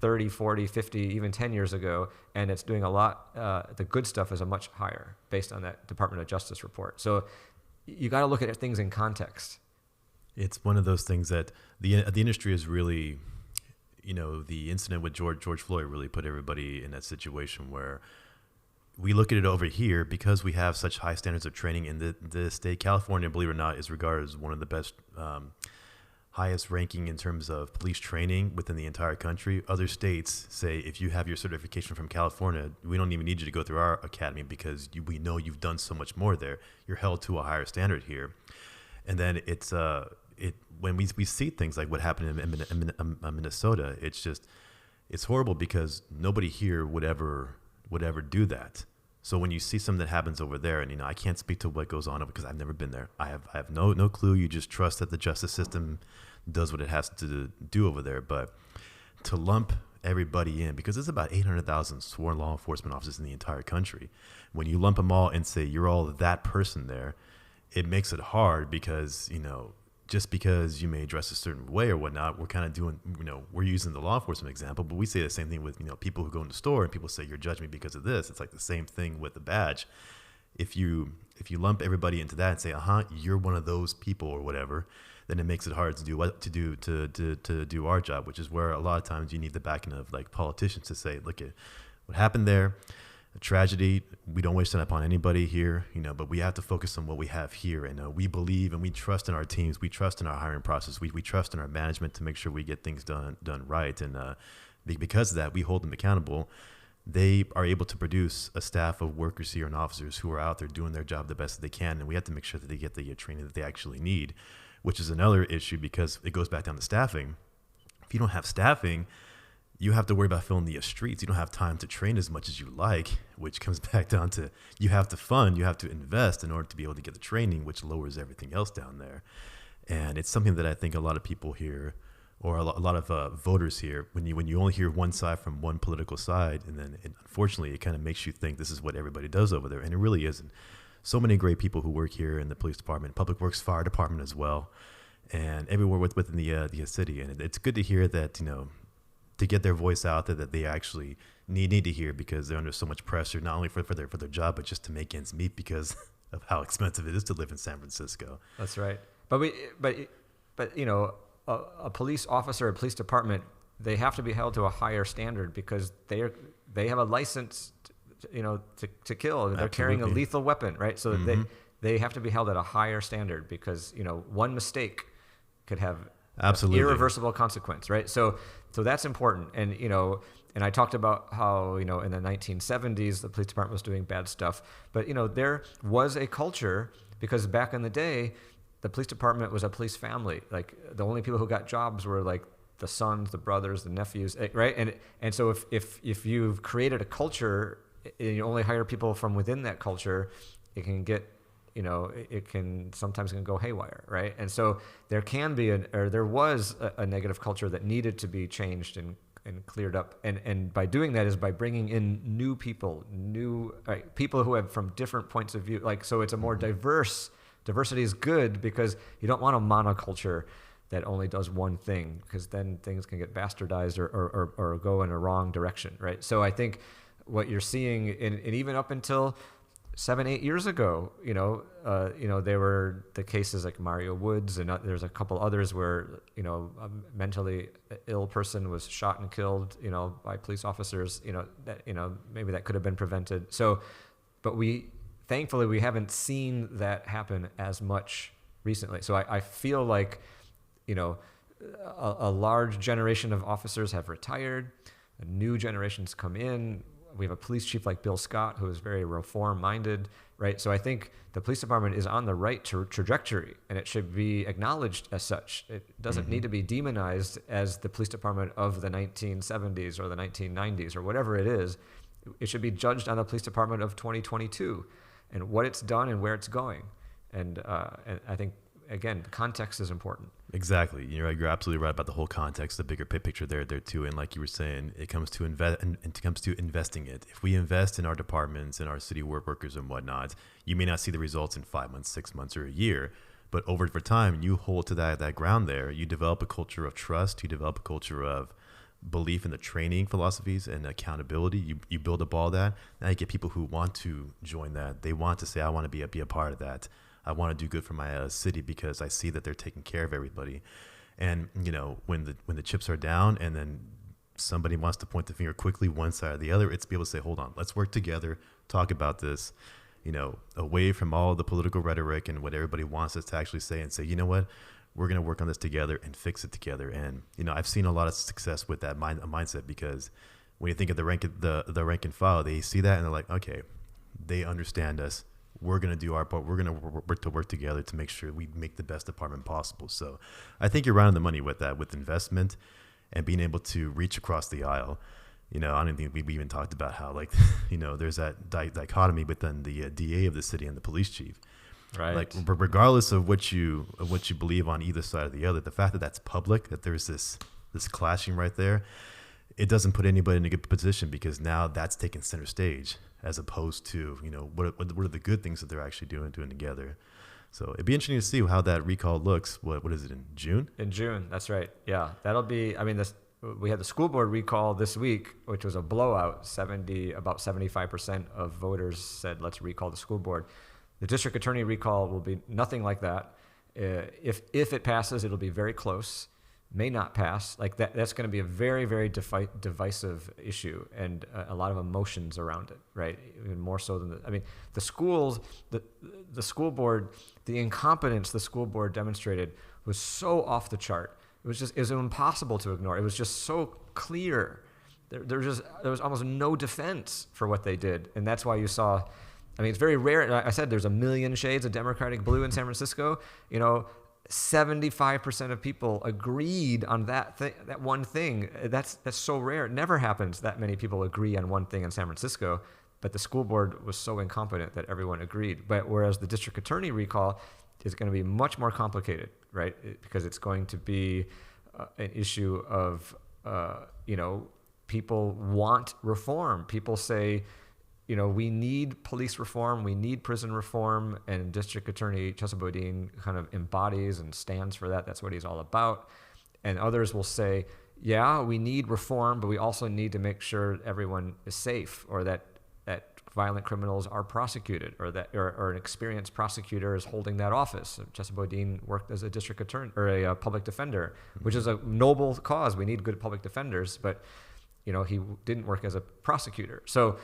30, 40, 50, even 10 years ago. And it's doing a lot. The good stuff is a much higher based on that Department of Justice report. So you got to look at things in context. It's one of those things that the industry is really, the incident with George Floyd really put everybody in that situation where we look at it over here because we have such high standards of training in the state. California, believe it or not, is regarded as one of the best, highest ranking in terms of police training within the entire country. Other states say if you have your certification from California, we don't even need you to go through our academy because we know you've done so much more there. You're held to a higher standard here. And then when we see things like what happened in Minnesota, it's horrible because nobody here would ever do that. So when you see something that happens over there, and I can't speak to what goes on because I've never been there. I have no clue. You just trust that the justice system does what it has to do over there. But to lump everybody in, because there's about 800,000 sworn law enforcement officers in the entire country. When you lump them all and say you're all that person there, it makes it hard because just because you may dress a certain way or whatnot, we're kind of doing, we're using the law enforcement example, but we say the same thing with, people who go in the store and people say, you're judging me because of this. It's like the same thing with the badge. If you lump everybody into that and say, you're one of those people or whatever, then it makes it hard to do what to do our job, which is where a lot of times you need the backing of like politicians to say, look at what happened there, a tragedy. We don't wish that upon anybody here, but we have to focus on what we have here. And we believe and we trust in our teams. We trust in our hiring process. We trust in our management to make sure we get things done right. And because of that, we hold them accountable. They are able to produce a staff of workers here and officers who are out there doing their job the best that they can. And we have to make sure that they get the training that they actually need, which is another issue because it goes back down to staffing. If you don't have staffing, you have to worry about filling the streets. You don't have time to train as much as you like, which comes back down to you have to fund, you have to invest in order to be able to get the training, which lowers everything else down there. And it's something that I think a lot of people here, or a lot of voters here, when you only hear one side from one political side, and then unfortunately it kind of makes you think this is what everybody does over there, and it really isn't. So many great people who work here in the police department, public works, fire department as well, and everywhere within the city. And it's good to hear that to get their voice out there that they actually need to hear, because they're under so much pressure, not only for their job, but just to make ends meet because of how expensive it is to live in San Francisco. That's right. But a police officer, a police department, they have to be held to a higher standard because they have a license, to kill. They're carrying a lethal weapon, right? So they have to be held at a higher standard because one mistake could have absolutely irreversible consequence, right? So that's important. And and I talked about how in the 1970s the police department was doing bad stuff, but there was a culture because back in the day the police department was a police family. Like the only people who got jobs were like the sons, the brothers, the nephews, right? And so if you've created a culture and you only hire people from within that culture, it can get it can sometimes go haywire, right? And so there was a negative culture that needed to be changed and cleared up. And by doing that is by bringing in new people, people who have from different points of view. Like, so it's a more diverse. Diversity is good because you don't want a monoculture that only does one thing, because then things can get bastardized or go in a wrong direction, right? So I think what you're seeing, and even up until 7-8 years ago, there were the cases like Mario Woods, and there's a couple others where a mentally ill person was shot and killed, by police officers. That maybe that could have been prevented. So, but thankfully we haven't seen that happen as much recently. So I feel like a large generation of officers have retired, new generations come in. We have a police chief like Bill Scott, who is very reform-minded, right? So I think the police department is on the right trajectory, and it should be acknowledged as such. It doesn't need to be demonized as the police department of the 1970s or the 1990s or whatever it is. It should be judged on the police department of 2022 and what it's done and where it's going. And I think, again, the context is important. Exactly. You're absolutely right about the whole context, the bigger picture there too. And like you were saying, it comes to investing it. If we invest in our departments and our city workers and whatnot, you may not see the results in 5 months, 6 months, or a year, but over time, you hold to that ground there. You develop a culture of trust. You develop a culture of belief in the training philosophies and accountability. You build up all that. Now you get people who want to join that. They want to say, I want to be a part of that. I want to do good for my city because I see that they're taking care of everybody. And when the chips are down and then somebody wants to point the finger quickly one side or the other, it's be able to say, hold on, let's work together, talk about this, away from all the political rhetoric and what everybody wants us to actually say, and say, you know what, we're going to work on this together and fix it together. And I've seen a lot of success with that mindset, because when you think of the rank and file, they see that and they're like, okay, they understand us. We're going to do our part. We're going to work together to make sure we make the best department possible. So I think you're right on the money with that, with investment and being able to reach across the aisle. I don't think we even talked about how, like, there's that dichotomy within the DA of the city and the police chief. Right. Like, regardless of what you believe on either side or the other, the fact that that's public, that there's this clashing right there, it doesn't put anybody in a good position, because now that's taking center stage, as opposed to what are the good things that they're actually doing together. So it'd be interesting to see how that recall looks. What is it, in June? In June, that's right. Yeah, that'll be. I mean, we had the school board recall this week, which was a blowout. About 75% of voters said let's recall the school board. The district attorney recall will be nothing like that. If it passes, it'll be very close. May not pass. Like that's going to be a very, very divisive issue, and a lot of emotions around it, right? Even more so than the schools, the school board, the incompetence the school board demonstrated was so off the chart. It was impossible to ignore. It was just so clear. There was almost no defense for what they did, and that's why you saw. It's very rare. I said there's a million shades of Democratic blue in San Francisco. 75% of people agreed on that one thing. That's so rare. It never happens that many people agree on one thing in San Francisco, but the school board was so incompetent that everyone agreed. But whereas the district attorney recall is going to be much more complicated, right? Because it's going to be an issue of, people want reform. People say, we need police reform, we need prison reform, and District Attorney Chesa Boudin kind of embodies and stands for that. That's what he's all about. And others will say, yeah, we need reform, but we also need to make sure everyone is safe, or that violent criminals are prosecuted, or that or an experienced prosecutor is holding that office. Chesa Boudin worked as a district attorney or a public defender, which is a noble cause. We need good public defenders, but he didn't work as a prosecutor. So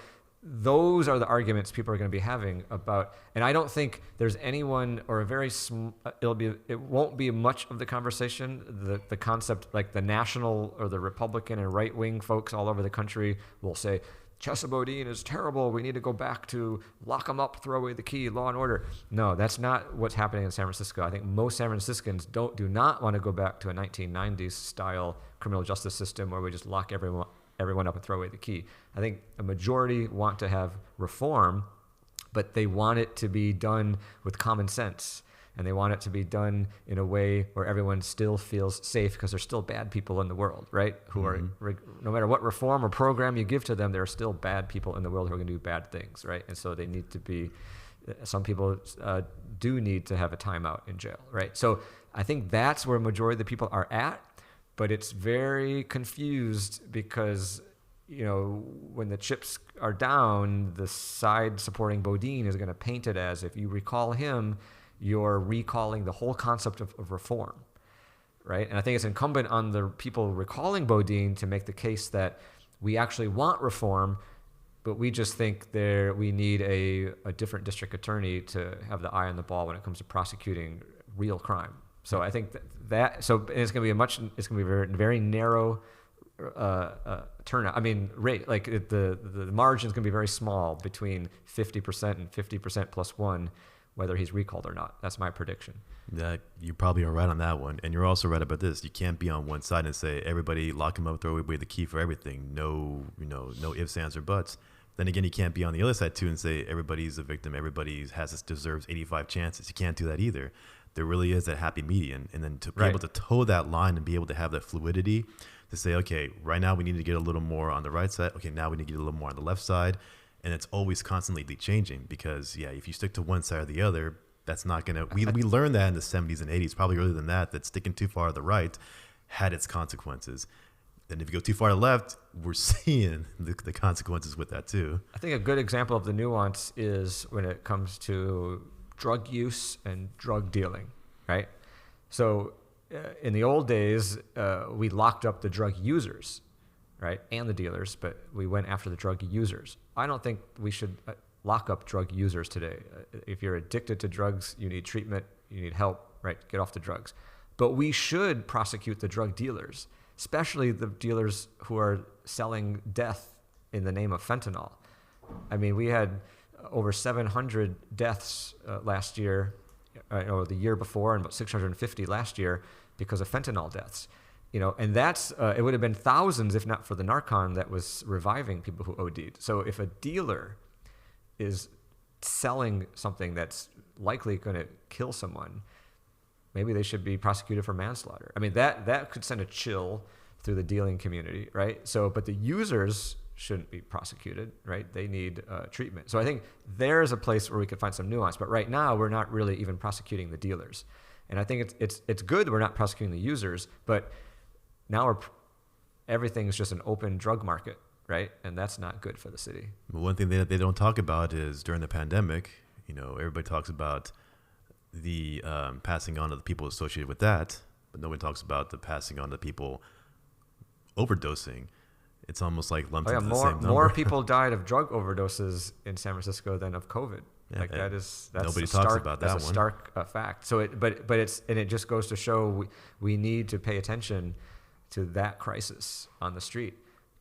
those are the arguments people are going to be having about, and I don't think there's anyone or it won't be much of the conversation. The concept, like the national or the Republican and right wing folks all over the country will say, Chesa Boudin is terrible. We need to go back to lock him up, throw away the key, law and order. No, that's not what's happening in San Francisco. I think most San Franciscans do not want to go back to a 1990s style criminal justice system where we just lock everyone up and throw away the key. I think a majority want to have reform, but they want it to be done with common sense. And they want it to be done in a way where everyone still feels safe, because there's still bad people in the world, right? Who are, no matter what reform or program you give to them, there are still bad people in the world who are going to do bad things, right? And so they need to be, some people do need to have a timeout in jail, right? So I think that's where a majority of the people are at, but it's very confused because, when the chips are down, the side supporting Boudin is going to paint it as, if you recall him, you're recalling the whole concept of reform, right? And I think it's incumbent on the people recalling Boudin to make the case that we actually want reform, but we just think we need a different district attorney to have the eye on the ball when it comes to prosecuting real crime. So I think and it's going to be a very, very narrow turnout. Rate, like the margin is going to be very small between 50% and 50% plus one, whether he's recalled or not. That's my prediction. Yeah, you probably are right on that one. And you're also right about this. You can't be on one side and say, everybody lock him up, throw away the key for everything. No ifs, ands, or buts. Then again, you can't be on the other side too and say, everybody's a victim, everybody deserves 85 chances. You can't do that either. There really is that happy median. And then to be able to toe that line and be able to have that fluidity to say, okay, right now we need to get a little more on the right side. Okay, now we need to get a little more on the left side. And it's always constantly changing because, if you stick to one side or the other, that's not going to... We learned that in the 70s and 80s, probably earlier than that sticking too far to the right had its consequences. And if you go too far to the left, we're seeing the consequences with that too. I think a good example of the nuance is when it comes to drug use and drug dealing, right? So in the old days, we locked up the drug users, right, and the dealers, but we went after the drug users. I don't think we should lock up drug users today. If you're addicted to drugs, you need treatment, you need help, right? Get off the drugs. But we should prosecute the drug dealers, especially the dealers who are selling death in the name of fentanyl. We had over 700 deaths last year, or the year before, and about 650 last year because of fentanyl deaths. And that's, it would have been thousands if not for the Narcan that was reviving people who OD'd. So if a dealer is selling something that's likely going to kill someone, maybe they should be prosecuted for manslaughter. That could send a chill through the dealing community, right? So, but the users shouldn't be prosecuted, right? They need treatment. So I think there's a place where we could find some nuance. But right now, we're not really even prosecuting the dealers. And I think it's good that we're not prosecuting the users, but now everything's just an open drug market, right? And that's not good for the city. One thing that they don't talk about is during the pandemic, everybody talks about the passing on to the people associated with that, but nobody talks about the passing on to people overdosing. It's almost like lumped into the same number. More people died of drug overdoses in San Francisco than of COVID. Yeah, like that's nobody talks about that one. That's a stark fact. So it just goes to show we need to pay attention to that crisis on the street.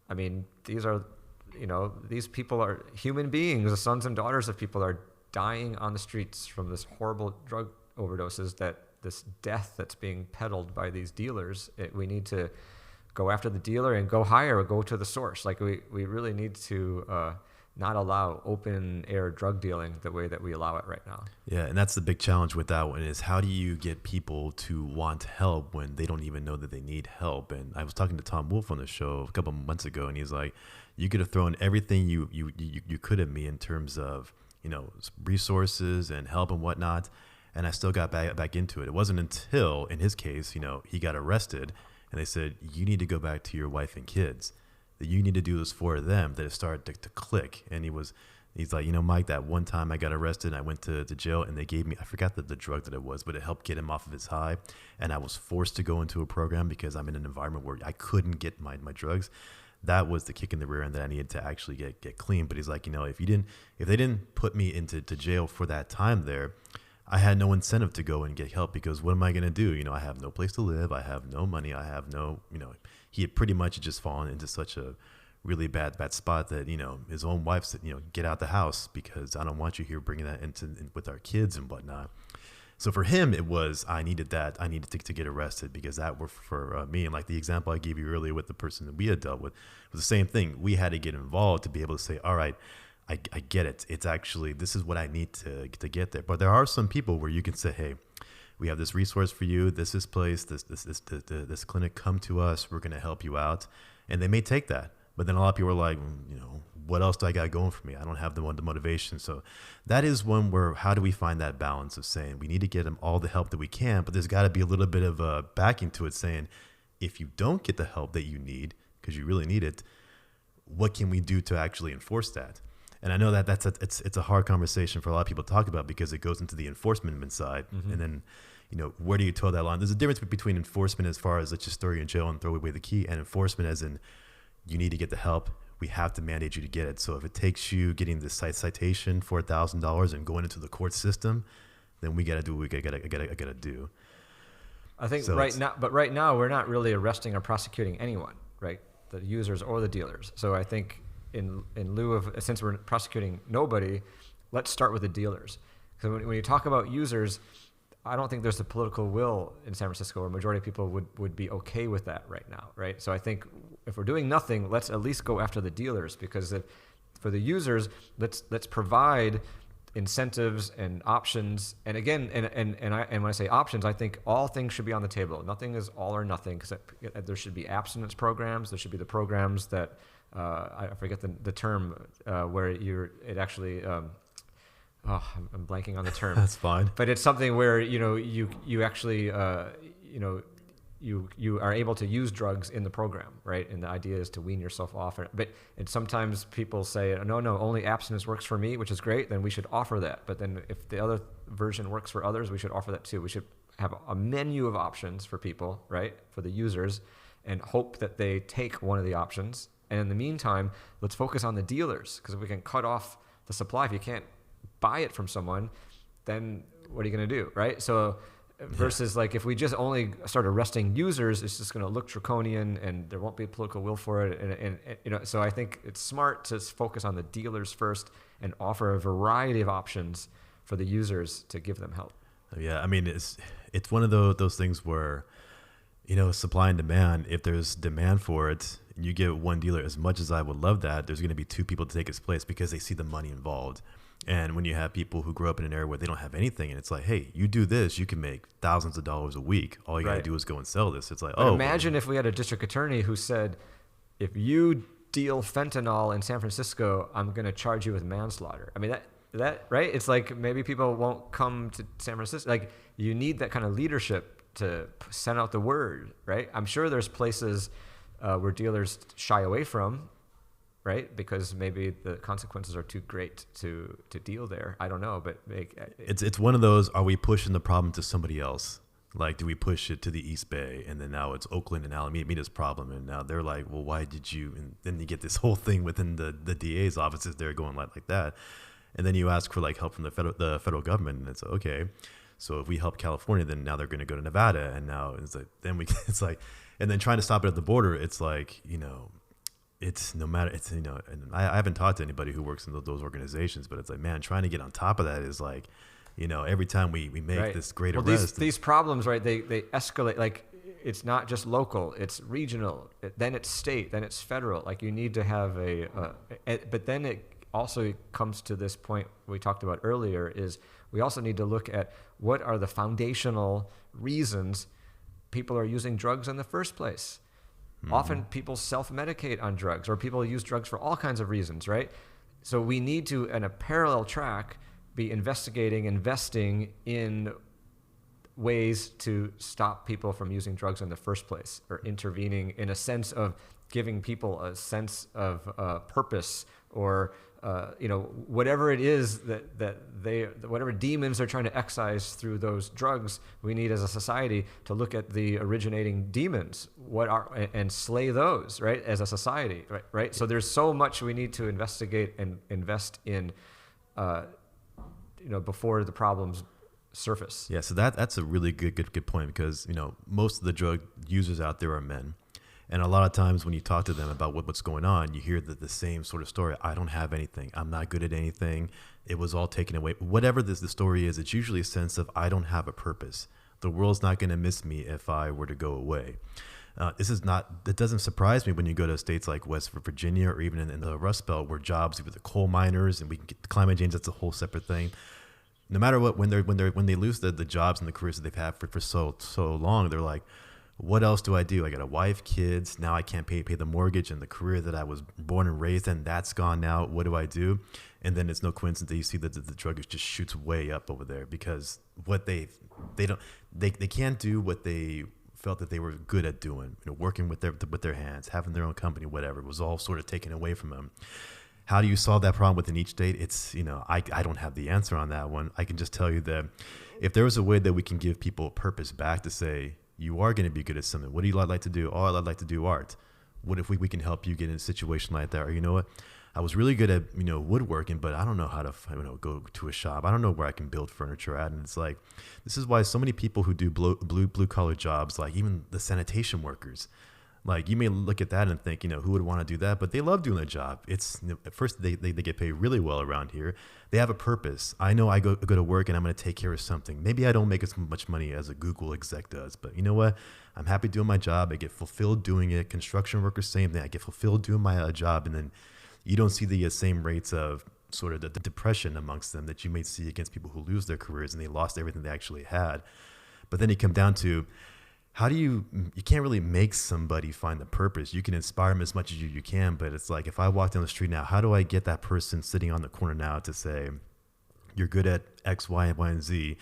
I mean, these people are human beings. The sons and daughters of people are dying on the streets from this horrible drug overdoses, this death that's being peddled by these dealers. We need to go after the dealer and go higher or go to the source. Like we really need to not allow open air drug dealing the way that we allow it right now. Yeah, and that's the big challenge with that one is how do you get people to want help when they don't even know that they need help? And I was talking to Tom Wolfe on the show a couple of months ago, and he's like, you could have thrown everything you could at me in terms of, resources and help and whatnot, and I still got back into it. It wasn't until, in his case, he got arrested, and they said, you need to go back to your wife and kids. That you need to do this for them, that it started to click. And he's like, Mike, that one time I got arrested and I went to jail and they gave me, I forgot the drug that it was, but it helped get him off of his high. And I was forced to go into a program because I'm in an environment where I couldn't get my drugs. That was the kick in the rear end that I needed to actually get clean. But he's like, if they didn't put me into jail for that time there, I had no incentive to go and get help because what am I going to do? I have no place to live. I have no money. I have no, he had pretty much just fallen into such a really bad spot that, his own wife said, get out the house because I don't want you here bringing that in with our kids and whatnot. So for him, it was, I needed to get arrested because that were for me. And like the example I gave you earlier with the person that we had dealt with was the same thing. We had to get involved to be able to say, all right, I get it. It's actually, this is what I need to get there. But there are some people where you can say, hey, we have this resource for you. This place, this clinic, come to us. We're going to help you out. And they may take that. But then a lot of people are like, what else do I got going for me? I don't have the motivation. So that is one where, how do we find that balance of saying we need to get them all the help that we can, but there's got to be a little bit of a backing to it saying, if you don't get the help that you need, because you really need it, what can we do to actually enforce that? And I know that it's a hard conversation for a lot of people to talk about because it goes into the enforcement side. Mm-hmm. And then, where do you toe that line? There's a difference between enforcement as far as let's just throw you in jail and throw away the key, and enforcement as in you need to get the help. We have to mandate you to get it. So if it takes you getting the citation for $1,000 and going into the court system, then we got to do what we got to do. I think so right now we're not really arresting or prosecuting anyone, right? The users or the dealers. So I think in lieu of, since we're prosecuting nobody, let's start with the dealers. Because when you talk about users, I don't think there's a political will in San Francisco where a majority of people would be okay with that right now, right? So I think if we're doing nothing, let's at least go after the dealers, because for the users, let's provide incentives and options. And again, and when I say options, I think all things should be on the table. Nothing is all or nothing, because there should be abstinence programs. There should be the programs that I forget the term where it actually. I'm blanking on the term. That's fine. But it's something where you actually you are able to use drugs in the program, right? And the idea is to wean yourself off. But sometimes people say, no, only abstinence works for me, which is great. Then we should offer that. But then if the other version works for others, we should offer that too. We should have a menu of options for people, right? For the users, and hope that they take one of the options. And in the meantime, let's focus on the dealers, because if we can cut off the supply, if you can't buy it from someone, then what are you going to do, right? So versus like if we just only start arresting users, it's just going to look draconian and there won't be a political will for it. And so I think it's smart to focus on the dealers first and offer a variety of options for the users to give them help. Yeah, I mean, it's one of those things where, supply and demand. If there's demand for it, and you get one dealer, as much as I would love that, there's going to be two people to take its place because they see the money involved. And when you have people who grow up in an area where they don't have anything, and it's like, hey, you do this, you can make thousands of dollars a week. All you got to do is go and sell this. It's like, but imagine if we had a district attorney who said, if you deal fentanyl in San Francisco, I'm going to charge you with manslaughter. I mean, that right? It's like maybe people won't come to San Francisco. Like, you need that kind of leadership to send out the word, right? I'm sure there's places where dealers shy away from right? Because maybe the consequences are too great to deal there. I don't know, but it's one of those, are we pushing the problem to somebody else? Like, do we push it to the East Bay, and then now it's Oakland and Alameda's problem, and now they're like, well, why did you? And then you get this whole thing within the DA's offices. They're going like that, and then you ask for like help from the federal government, and it's okay. So if we help California, then now they're going to go to Nevada, and now it's like it's like, and then trying to stop it at the border, it's like, it's no matter, it's, and I haven't talked to anybody who works in those organizations, but it's like, man, trying to get on top of that is like, every time we make this great arrest. These problems, right, they escalate. Like, it's not just local, it's regional, then it's state, then it's federal. Like, you need to have but then it also comes to this point we talked about earlier, is we also need to look at what are the foundational reasons people are using drugs in the first place. Mm-hmm. Often people self-medicate on drugs, or people use drugs for all kinds of reasons, right? So we need to, in a parallel track, be investing in ways to stop people from using drugs in the first place, or intervening in a sense of giving people a sense of purpose, or whatever it is whatever demons they're trying to excise through those drugs. We need, as a society, to look at the originating demons, and slay those, right, as a society, right? So there's so much we need to investigate and invest in, before the problems surface. Yeah, so that's a really good point, because most of the drug users out there are men. And a lot of times when you talk to them about what's going on, you hear the same sort of story. I don't have anything. I'm not good at anything. It was all taken away. Whatever the story is, it's usually a sense of, I don't have a purpose. The world's not going to miss me if I were to go away. That doesn't surprise me when you go to states like West Virginia, or even in the Rust Belt, where jobs with the coal miners, and we can get climate change, that's a whole separate thing. No matter what, when they lose the jobs and the careers that they've had for so long, they're like, what else do I do? I got a wife, kids. Now I can't pay the mortgage, and the career that I was born and raised in, that's gone now. What do I do? And then it's no coincidence that you see that the drug just shoots way up over there, because what they can't do what they felt that they were good at doing. Working with their hands, having their own company, whatever. It was all sort of taken away from them. How do you solve that problem within each state? It's, I don't have the answer on that one. I can just tell you that if there was a way that we can give people a purpose back to say, you are going to be good at something. What do you like to do? Oh, I'd like to do art. What if we can help you get in a situation like that? Or, you know what? I was really good at, woodworking, but I don't know how to, go to a shop. I don't know where I can build furniture at. And it's like, this is why so many people who do blue collar jobs, like even the sanitation workers, like, you may look at that and think, who would want to do that? But they love doing their job. It's, at first they get paid really well around here. They have a purpose. I know I go to work and I'm going to take care of something. Maybe I don't make as much money as a Google exec does, but you know what? I'm happy doing my job. I get fulfilled doing it. Construction workers, same thing. I get fulfilled doing my job. And then you don't see the same rates of sort of the depression amongst them that you may see against people who lose their careers and they lost everything they actually had. But then you come down to, how do you can't really make somebody find the purpose. You can inspire them as much as you can, but it's like, if I walk down the street now, how do I get that person sitting on the corner now to say, you're good at X, Y, and Z.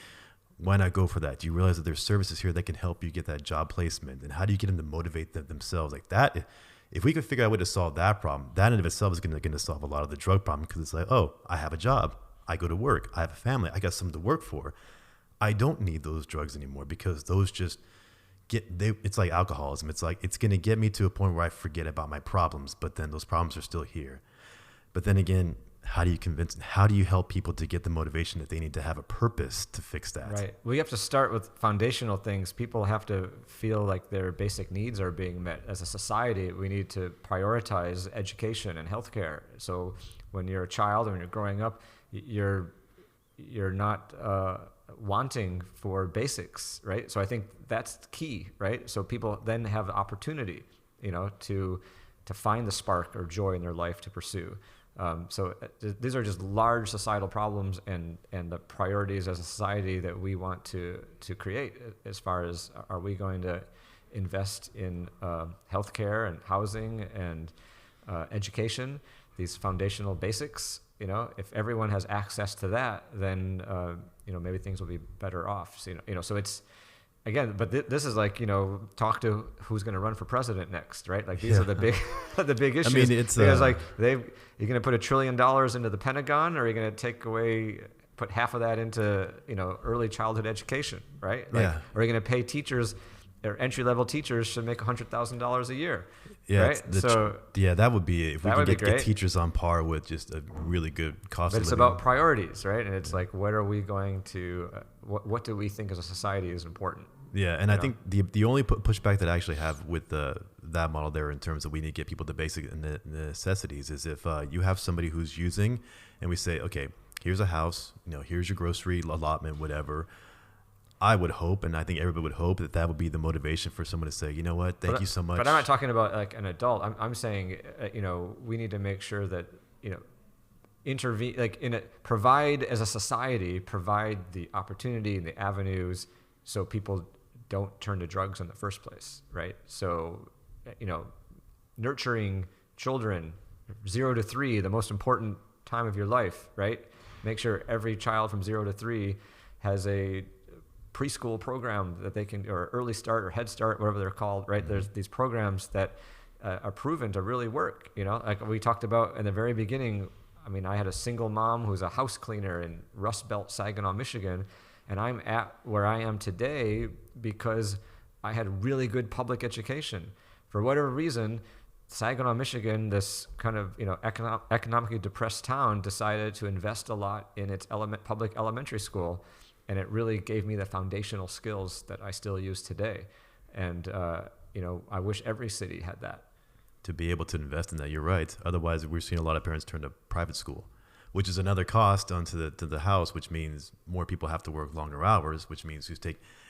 Why not go for that? Do you realize that there's services here that can help you get that job placement? And how do you get them to motivate themselves like that? If we could figure out a way to solve that problem, that in of itself is going to solve a lot of the drug problem, because it's like, oh, I have a job. I go to work. I have a family. I got something to work for. I don't need those drugs anymore, because those just it's like alcoholism. It's like, it's going to get me to a point where I forget about my problems, but then those problems are still here. But then again, how do you help people to get the motivation that they need to have a purpose to fix that? Right. We have to start with foundational things. People have to feel like their basic needs are being met. As a society, we need to prioritize education and healthcare. So when you're a child or when you're growing up, you're not wanting for basics, right? So I think that's key, right? So people then have the opportunity, to find the spark or joy in their life to pursue. So these are just large societal problems and the priorities as a society that we want to create, as far as, are we going to invest in healthcare and housing and education, these foundational basics. If everyone has access to that, then maybe things will be better off. So, so again, but this is like, talk to who's going to run for president next, right? Like these are the big, the big issues. I mean, it's because like you're going to put $1 trillion into the Pentagon, or are you going to put half of that into, early childhood education, right? Like, Yeah. Or are you going to pay teachers, or entry-level teachers should make $100,000 a year? Yeah, right? that would be it. If we that could would be get teachers on par with just a really good cost But of it's living. about priorities, right? And it's like, what are we going to, what do we think as a society is important? Yeah, and I think the only pushback that I actually have with that model there, in terms of we need to get people the basic necessities, is if you have somebody who's using, and we say, okay, here's a house, here's your grocery allotment, whatever. I would hope, and I think everybody would hope, that would be the motivation for someone to say, you know what, thank you so much. But I'm not talking about like an adult. I'm saying, we need to make sure that, intervene, like provide as a society, provide the opportunity and the avenues so people don't turn to drugs in the first place, right? So, nurturing children 0 to 3, the most important time of your life, right? Make sure every child from 0 to 3 has a preschool program that they can, or early start or head start, whatever they're called, right? There's these programs that are proven to really work, like we talked about in the very beginning. I mean, I had a single mom who's a house cleaner in Rust Belt, Saginaw, Michigan, and I'm at where I am today because I had really good public education. For whatever reason, Saginaw, Michigan, this kind of economically depressed town, decided to invest a lot in its public elementary school, and it really gave me the foundational skills that I still use today. And I wish every city had that. To be able to invest in that, you're right. Otherwise, we're seeing a lot of parents turn to private school, which is another cost onto the house, which means more people have to work longer hours, which means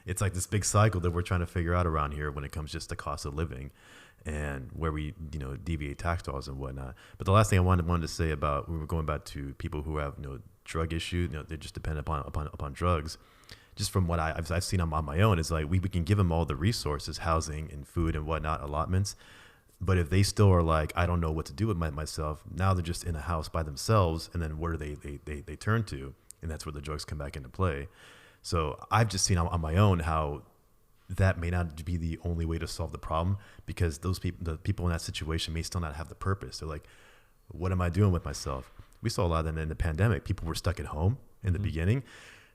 it's like this big cycle that we're trying to figure out around here when it comes just to cost of living, and where we deviate tax dollars and whatnot. But the last thing I wanted to say about, we were going back to people who have drug issues, they're just dependent upon drugs. Just from what I've seen on my own, is like we can give them all the resources, housing and food and whatnot, allotments. But if they still are like, I don't know what to do with myself, now they're just in a house by themselves, and then where do they turn to? And that's where the drugs come back into play. So I've just seen on my own how that may not be the only way to solve the problem, because the people in that situation may still not have the purpose. They're like, what am I doing with myself? We saw a lot of that in the pandemic. People were stuck at home in the beginning,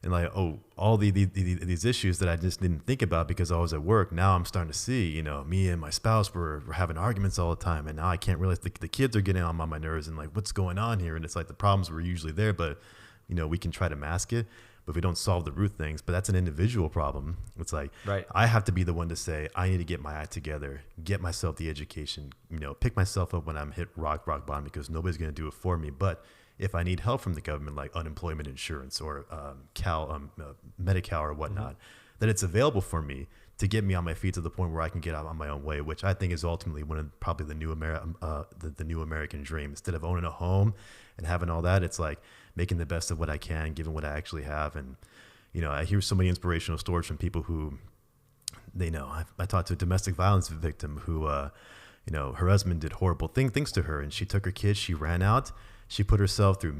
and like, all these issues that I just didn't think about because I was at work. Now I'm starting to see, me and my spouse were having arguments all the time, and now I can't realize the kids are getting on my nerves, and like, what's going on here? And it's like the problems were usually there, but we can try to mask it, but we don't solve the root things. But that's an individual problem. It's like, right. I have to be the one to say, I need to get my act together, get myself the education, pick myself up when I'm hit rock bottom, because nobody's going to do it for me. But if I need help from the government, like unemployment insurance or Medi-Cal or whatnot, that it's available for me to get me on my feet to the point where I can get out on my own way, which I think is ultimately one of probably the new American dream. Instead of owning a home and having all that, it's like making the best of what I can, given what I actually have. And I hear so many inspirational stories from people who I talked to a domestic violence victim who her husband did horrible things to her, and she took her kids, she ran out. She put herself through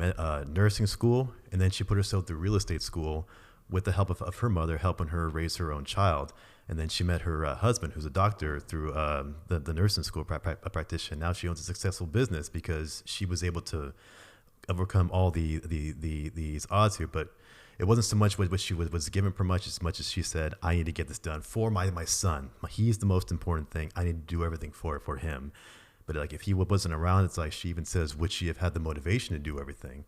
nursing school, and then she put herself through real estate school with the help of her mother, helping her raise her own child. And then she met her husband, who's a doctor, through the nursing school practitioner. Now she owns a successful business because she was able to overcome all these odds here. But it wasn't so much what she was given per much as she said, I need to get this done for my son. He's the most important thing. I need to do everything for him. But like, if he wasn't around, it's like she even says, would she have had the motivation to do everything?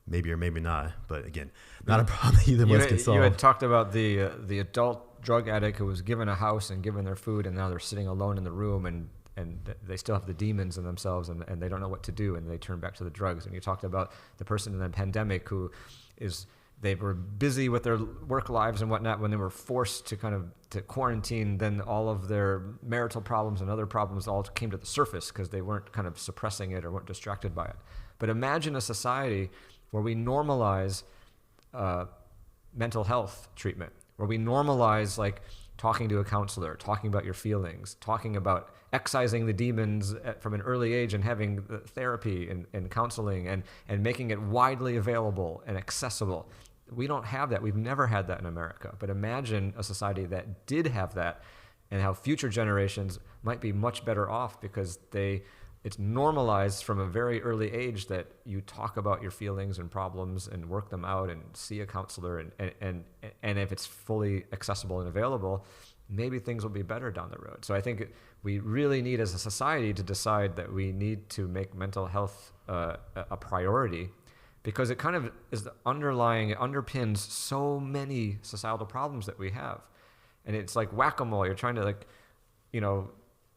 Maybe or maybe not. But again, not a problem that either one can solve. You had talked about the adult drug addict who was given a house and given their food, and now they're sitting alone in the room, and they still have the demons in themselves, and they don't know what to do, and they turn back to the drugs. And you talked about the person in the pandemic who they were busy with their work lives and whatnot. When they were forced to quarantine, then all of their marital problems and other problems all came to the surface because they weren't kind of suppressing it or weren't distracted by it. But imagine a society where we normalize mental health treatment, where we normalize like talking to a counselor, talking about your feelings, talking about excising the demons from an early age, and having therapy and counseling, and making it widely available and accessible. We don't have that. We've never had that in America. But imagine a society that did have that, and how future generations might be much better off because it's normalized from a very early age that you talk about your feelings and problems and work them out and see a counselor, and if it's fully accessible and available, maybe things will be better down the road. So I think we really need as a society to decide that we need to make mental health a priority, because it kind of is the underlying, it underpins so many societal problems that we have. And it's like whack-a-mole. You're trying to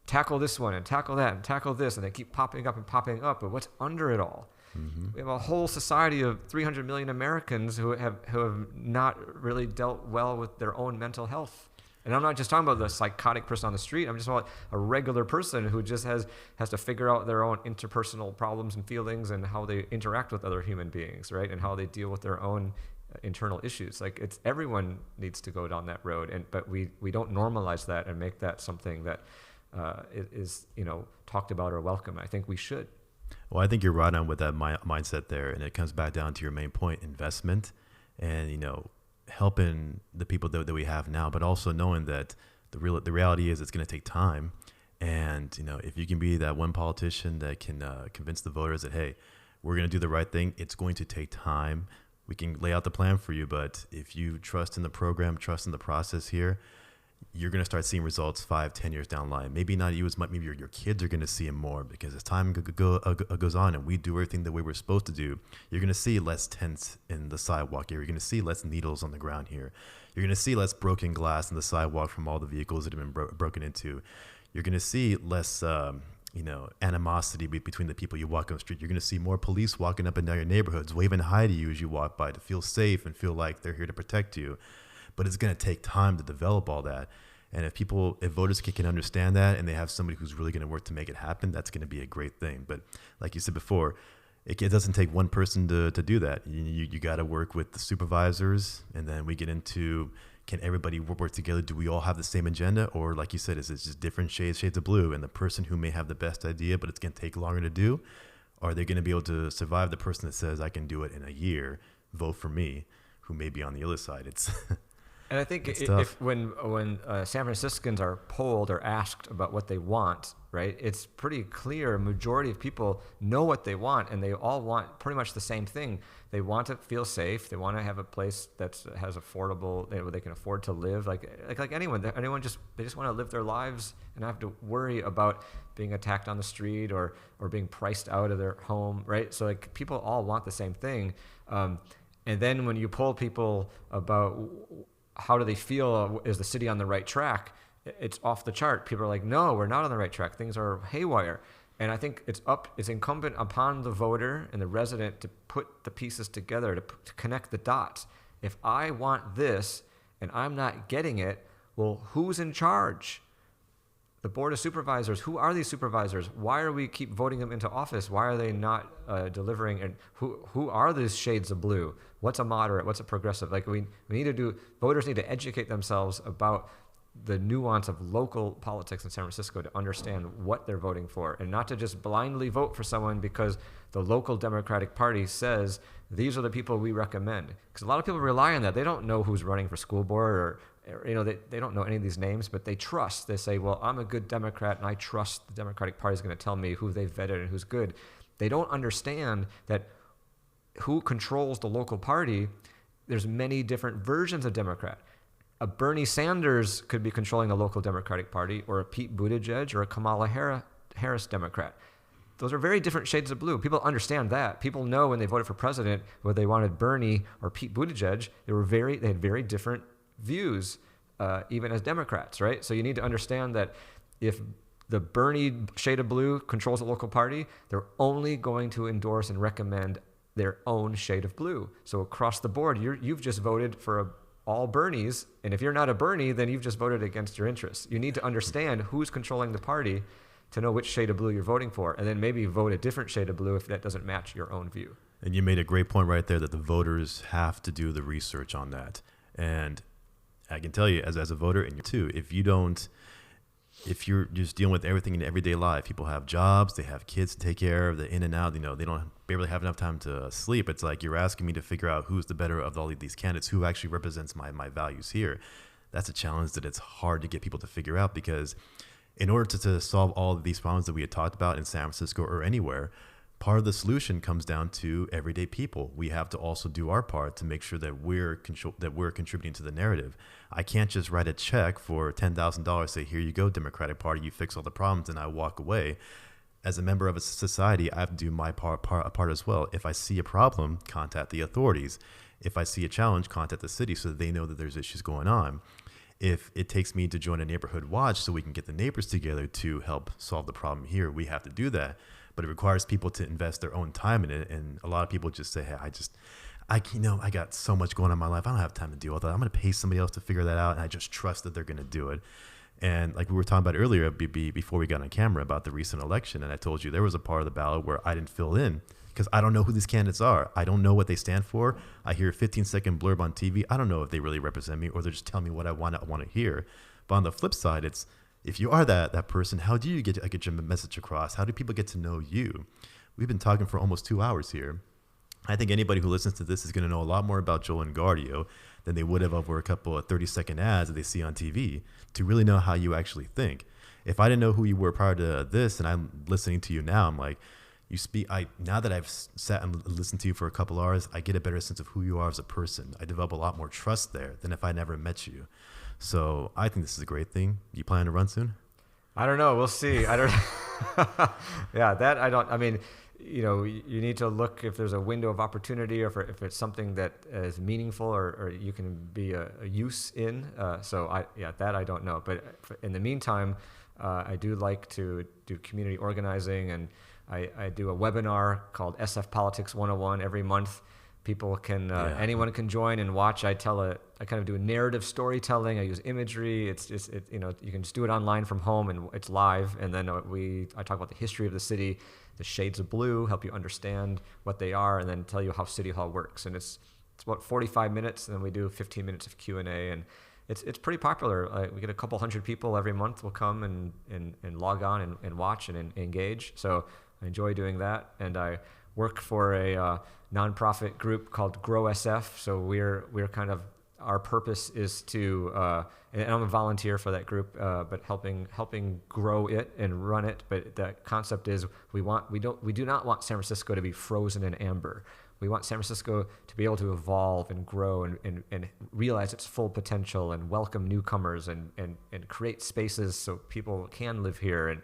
tackle this one and tackle that and tackle this, and they keep popping up and popping up. But what's under it all? Mm-hmm. We have a whole society of 300 million Americans who have not really dealt well with their own mental health. And I'm not just talking about the psychotic person on the street. I'm just talking about a regular person who just has to figure out their own interpersonal problems and feelings and how they interact with other human beings, right? And how they deal with their own internal issues. Like, it's everyone needs to go down that road, but we don't normalize that and make that something that is talked about or welcome. I think we should. Well, I think you're right on with that mindset there, and it comes back down to your main point: investment, and helping the people that we have now, but also knowing that the reality is it's going to take time. And if you can be that one politician that can convince the voters that, hey, we're going to do the right thing, it's going to take time. We can lay out the plan for you, but if you trust in the program, trust in the process here, you're going to start seeing results 5-10 years down the line. Maybe not you as much, maybe your kids are going to see them more, because as time goes on and we do everything the way we're supposed to do, you're going to see less tents in the sidewalk here. You're going to see less needles on the ground here. You're going to see less broken glass in the sidewalk from all the vehicles that have been broken into. You're going to see less animosity between the people you walk on the street. You're going to see more police walking up and down your neighborhoods, waving hi to you as you walk by, to feel safe and feel like they're here to protect you. But it's going to take time to develop all that. And if voters can understand that, and they have somebody who's really going to work to make it happen, that's going to be a great thing. But like you said before, it doesn't take one person to do that. You got to work with the supervisors, and then we get into, can everybody work together? Do we all have the same agenda? Or like you said, is it just different shades of blue? And the person who may have the best idea, but it's going to take longer to do, are they going to be able to survive the person that says, I can do it in a year, vote for me, who may be on the other side? It's And I think when San Franciscans are polled or asked about what they want, right, it's pretty clear a majority of people know what they want, and they all want pretty much the same thing. They want to feel safe. They want to have a place that has affordable, where they can afford to live. Like anyone they just want to live their lives and not have to worry about being attacked on the street or being priced out of their home, right? So like, people all want the same thing. And then when you poll people about how do they feel, is the city on the right track, it's off the chart. People are like, no, we're not on the right track. Things are haywire. And I think it's incumbent upon the voter and the resident to put the pieces together, to connect the dots. If I want this and I'm not getting it, well, who's in charge? The board of supervisors. Who are these supervisors? Why are we keep voting them into office? Why are they not delivering? And who are these shades of blue? What's a moderate? What's a progressive? Like, voters need to educate themselves about the nuance of local politics in San Francisco to understand what they're voting for, and not to just blindly vote for someone because the local Democratic Party says these are the people we recommend. Because a lot of people rely on that. They don't know who's running for school board, or they don't know any of these names, but they trust. They say, well, I'm a good Democrat and I trust the Democratic Party is going to tell me who they've vetted and who's good. They don't understand that who controls the local party. There's many different versions of Democrat. A Bernie Sanders could be controlling the local Democratic Party, or a Pete Buttigieg or a Kamala Harris Democrat. Those are very different shades of blue. People understand that. People know when they voted for president, whether they wanted Bernie or Pete Buttigieg, they had very different views, even as Democrats, right? So you need to understand that if the Bernie shade of blue controls the local party, they're only going to endorse and recommend their own shade of blue. So across the board, you've just voted for all Bernies, and if you're not a Bernie, then you've just voted against your interests. You need to understand who's controlling the party to know which shade of blue you're voting for, and then maybe vote a different shade of blue if that doesn't match your own view. And you made a great point right there, that the voters have to do the research on that. And I can tell you, as a voter, and you too, if you don't if you're just dealing with everything in everyday life, people have jobs, they have kids to take care of, the in and out, they don't barely have enough time to sleep. It's like you're asking me to figure out who's the better of all of these candidates, who actually represents my values here. That's a challenge that it's hard to get people to figure out, because in order to solve all of these problems that we had talked about in San Francisco or anywhere, part of the solution comes down to everyday people. We have to also do our part to make sure that we're contributing to the narrative. I can't just write a check for $10,000, say, here you go, Democratic Party, you fix all the problems, and I walk away. As a member of a society, I have to do my part as well. If I see a problem, contact the authorities. If I see a challenge, contact the city so that they know that there's issues going on. If it takes me to join a neighborhood watch so we can get the neighbors together to help solve the problem here, we have to do that. But it requires people to invest their own time in it. And a lot of people just say, hey, I got so much going on in my life. I don't have time to deal with that. I'm going to pay somebody else to figure that out. And I just trust that they're going to do it. And like we were talking about earlier, before we got on camera, about the recent election. And I told you there was a part of the ballot where I didn't fill in because I don't know who these candidates are. I don't know what they stand for. I hear a 15-second blurb on TV. I don't know if they really represent me, or they're just telling me what I want to hear. But on the flip side, it's, if you are that person, how do you get your message across? How do people get to know you? We've been talking for almost 2 hours here. I think anybody who listens to this is going to know a lot more about Joel Engardio than they would have over a couple of 30-second ads that they see on TV to really know how you actually think. If I didn't know who you were prior to this, and I'm listening to you now, I'm like, now that I've sat and listened to you for a couple hours, I get a better sense of who you are as a person. I develop a lot more trust there than if I never met you. So I think this is a great thing. You plan to run soon? I don't know. We'll see. I don't. Yeah, that I don't. I mean, you need to look if there's a window of opportunity, or if it's something that is meaningful, or you can be a use in. That I don't know. But in the meantime, I do like to do community organizing, and I do a webinar called SF Politics 101 every month. People can, anyone can join and watch. I kind of do a narrative storytelling. I use imagery. It's just, you can just do it online from home, and it's live. And then I talk about the history of the city, the shades of blue, help you understand what they are, and then tell you how City Hall works. And it's about 45 minutes, and then we do 15 minutes of Q&A, and it's pretty popular. We get a couple hundred people every month will come and log on and watch and engage. So I enjoy doing that, and I work for a nonprofit group called Grow SF. So we're kind of, our purpose is to, and I'm a volunteer for that group, but helping grow it and run it. But the concept is we do not want San Francisco to be frozen in amber. We want San Francisco to be able to evolve and grow and realize its full potential, and welcome newcomers, and create spaces so people can live here,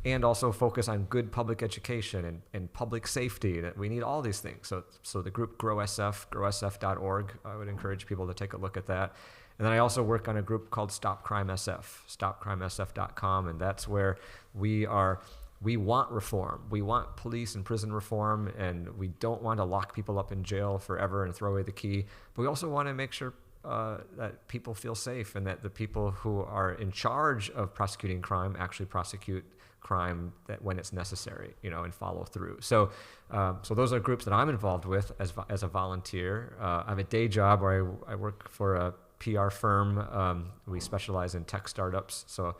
and also focus on good public education and public safety. We need all these things. So the group Grow SF, growsf.org, I would encourage people to take a look at that. And then I also work on a group called Stop Crime SF, stopcrimesf.com, and that's where we want reform. We want police and prison reform, and we don't want to lock people up in jail forever and throw away the key. But we also want to make sure that people feel safe, and that the people who are in charge of prosecuting crime actually prosecute crime that when it's necessary, and follow through. So those are groups that I'm involved with as a volunteer. I have a day job where I work for a PR firm. We specialize in tech startups. So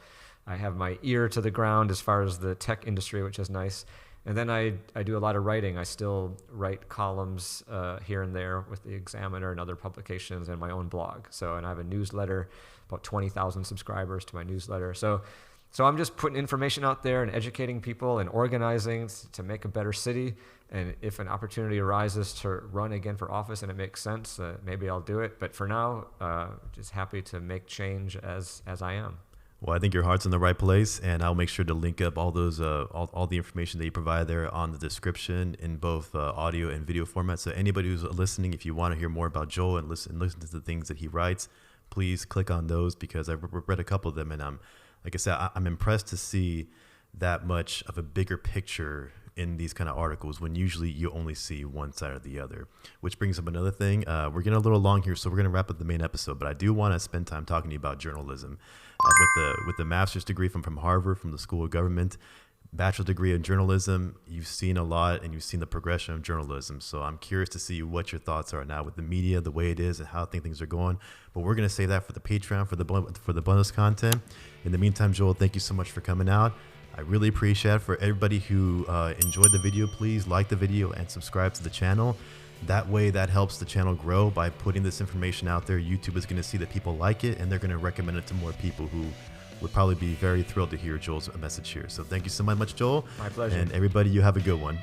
I have my ear to the ground as far as the tech industry, which is nice. And then I do a lot of writing. I still write columns here and there with the Examiner and other publications, and my own blog. And I have a newsletter, about 20,000 subscribers to my newsletter. So I'm just putting information out there and educating people and organizing to make a better city. And if an opportunity arises to run again for office and it makes sense, maybe I'll do it. But for now, just happy to make change as I am. Well, I think your heart's in the right place, and I'll make sure to link up all those all the information that you provide there on the description in both audio and video format. So anybody who's listening, if you want to hear more about Joel and listen to the things that he writes, please click on those, because I've read a couple of them, and like I said, I'm impressed to see that much of a bigger picture in these kind of articles, when usually you only see one side or the other. Which brings up another thing. We're getting a little long here, so we're going to wrap up the main episode, but I do want to spend time talking to you about journalism. With the master's degree from Harvard, from the School of Government, bachelor's degree in journalism. You've seen a lot and you've seen the progression of journalism. So I'm curious to see what your thoughts are now with the media, the way it is and how things are going. But we're going to save that for the Patreon, for the bonus content. In the meantime, Joel, thank you so much for coming out. I really appreciate it. For everybody who enjoyed the video, please like the video and subscribe to the channel. That way, that helps the channel grow. By putting this information out there, YouTube is going to see that people like it, and they're going to recommend it to more people who would probably be very thrilled to hear Joel's message here. So thank you so much, Joel. My pleasure. And everybody, you have a good one.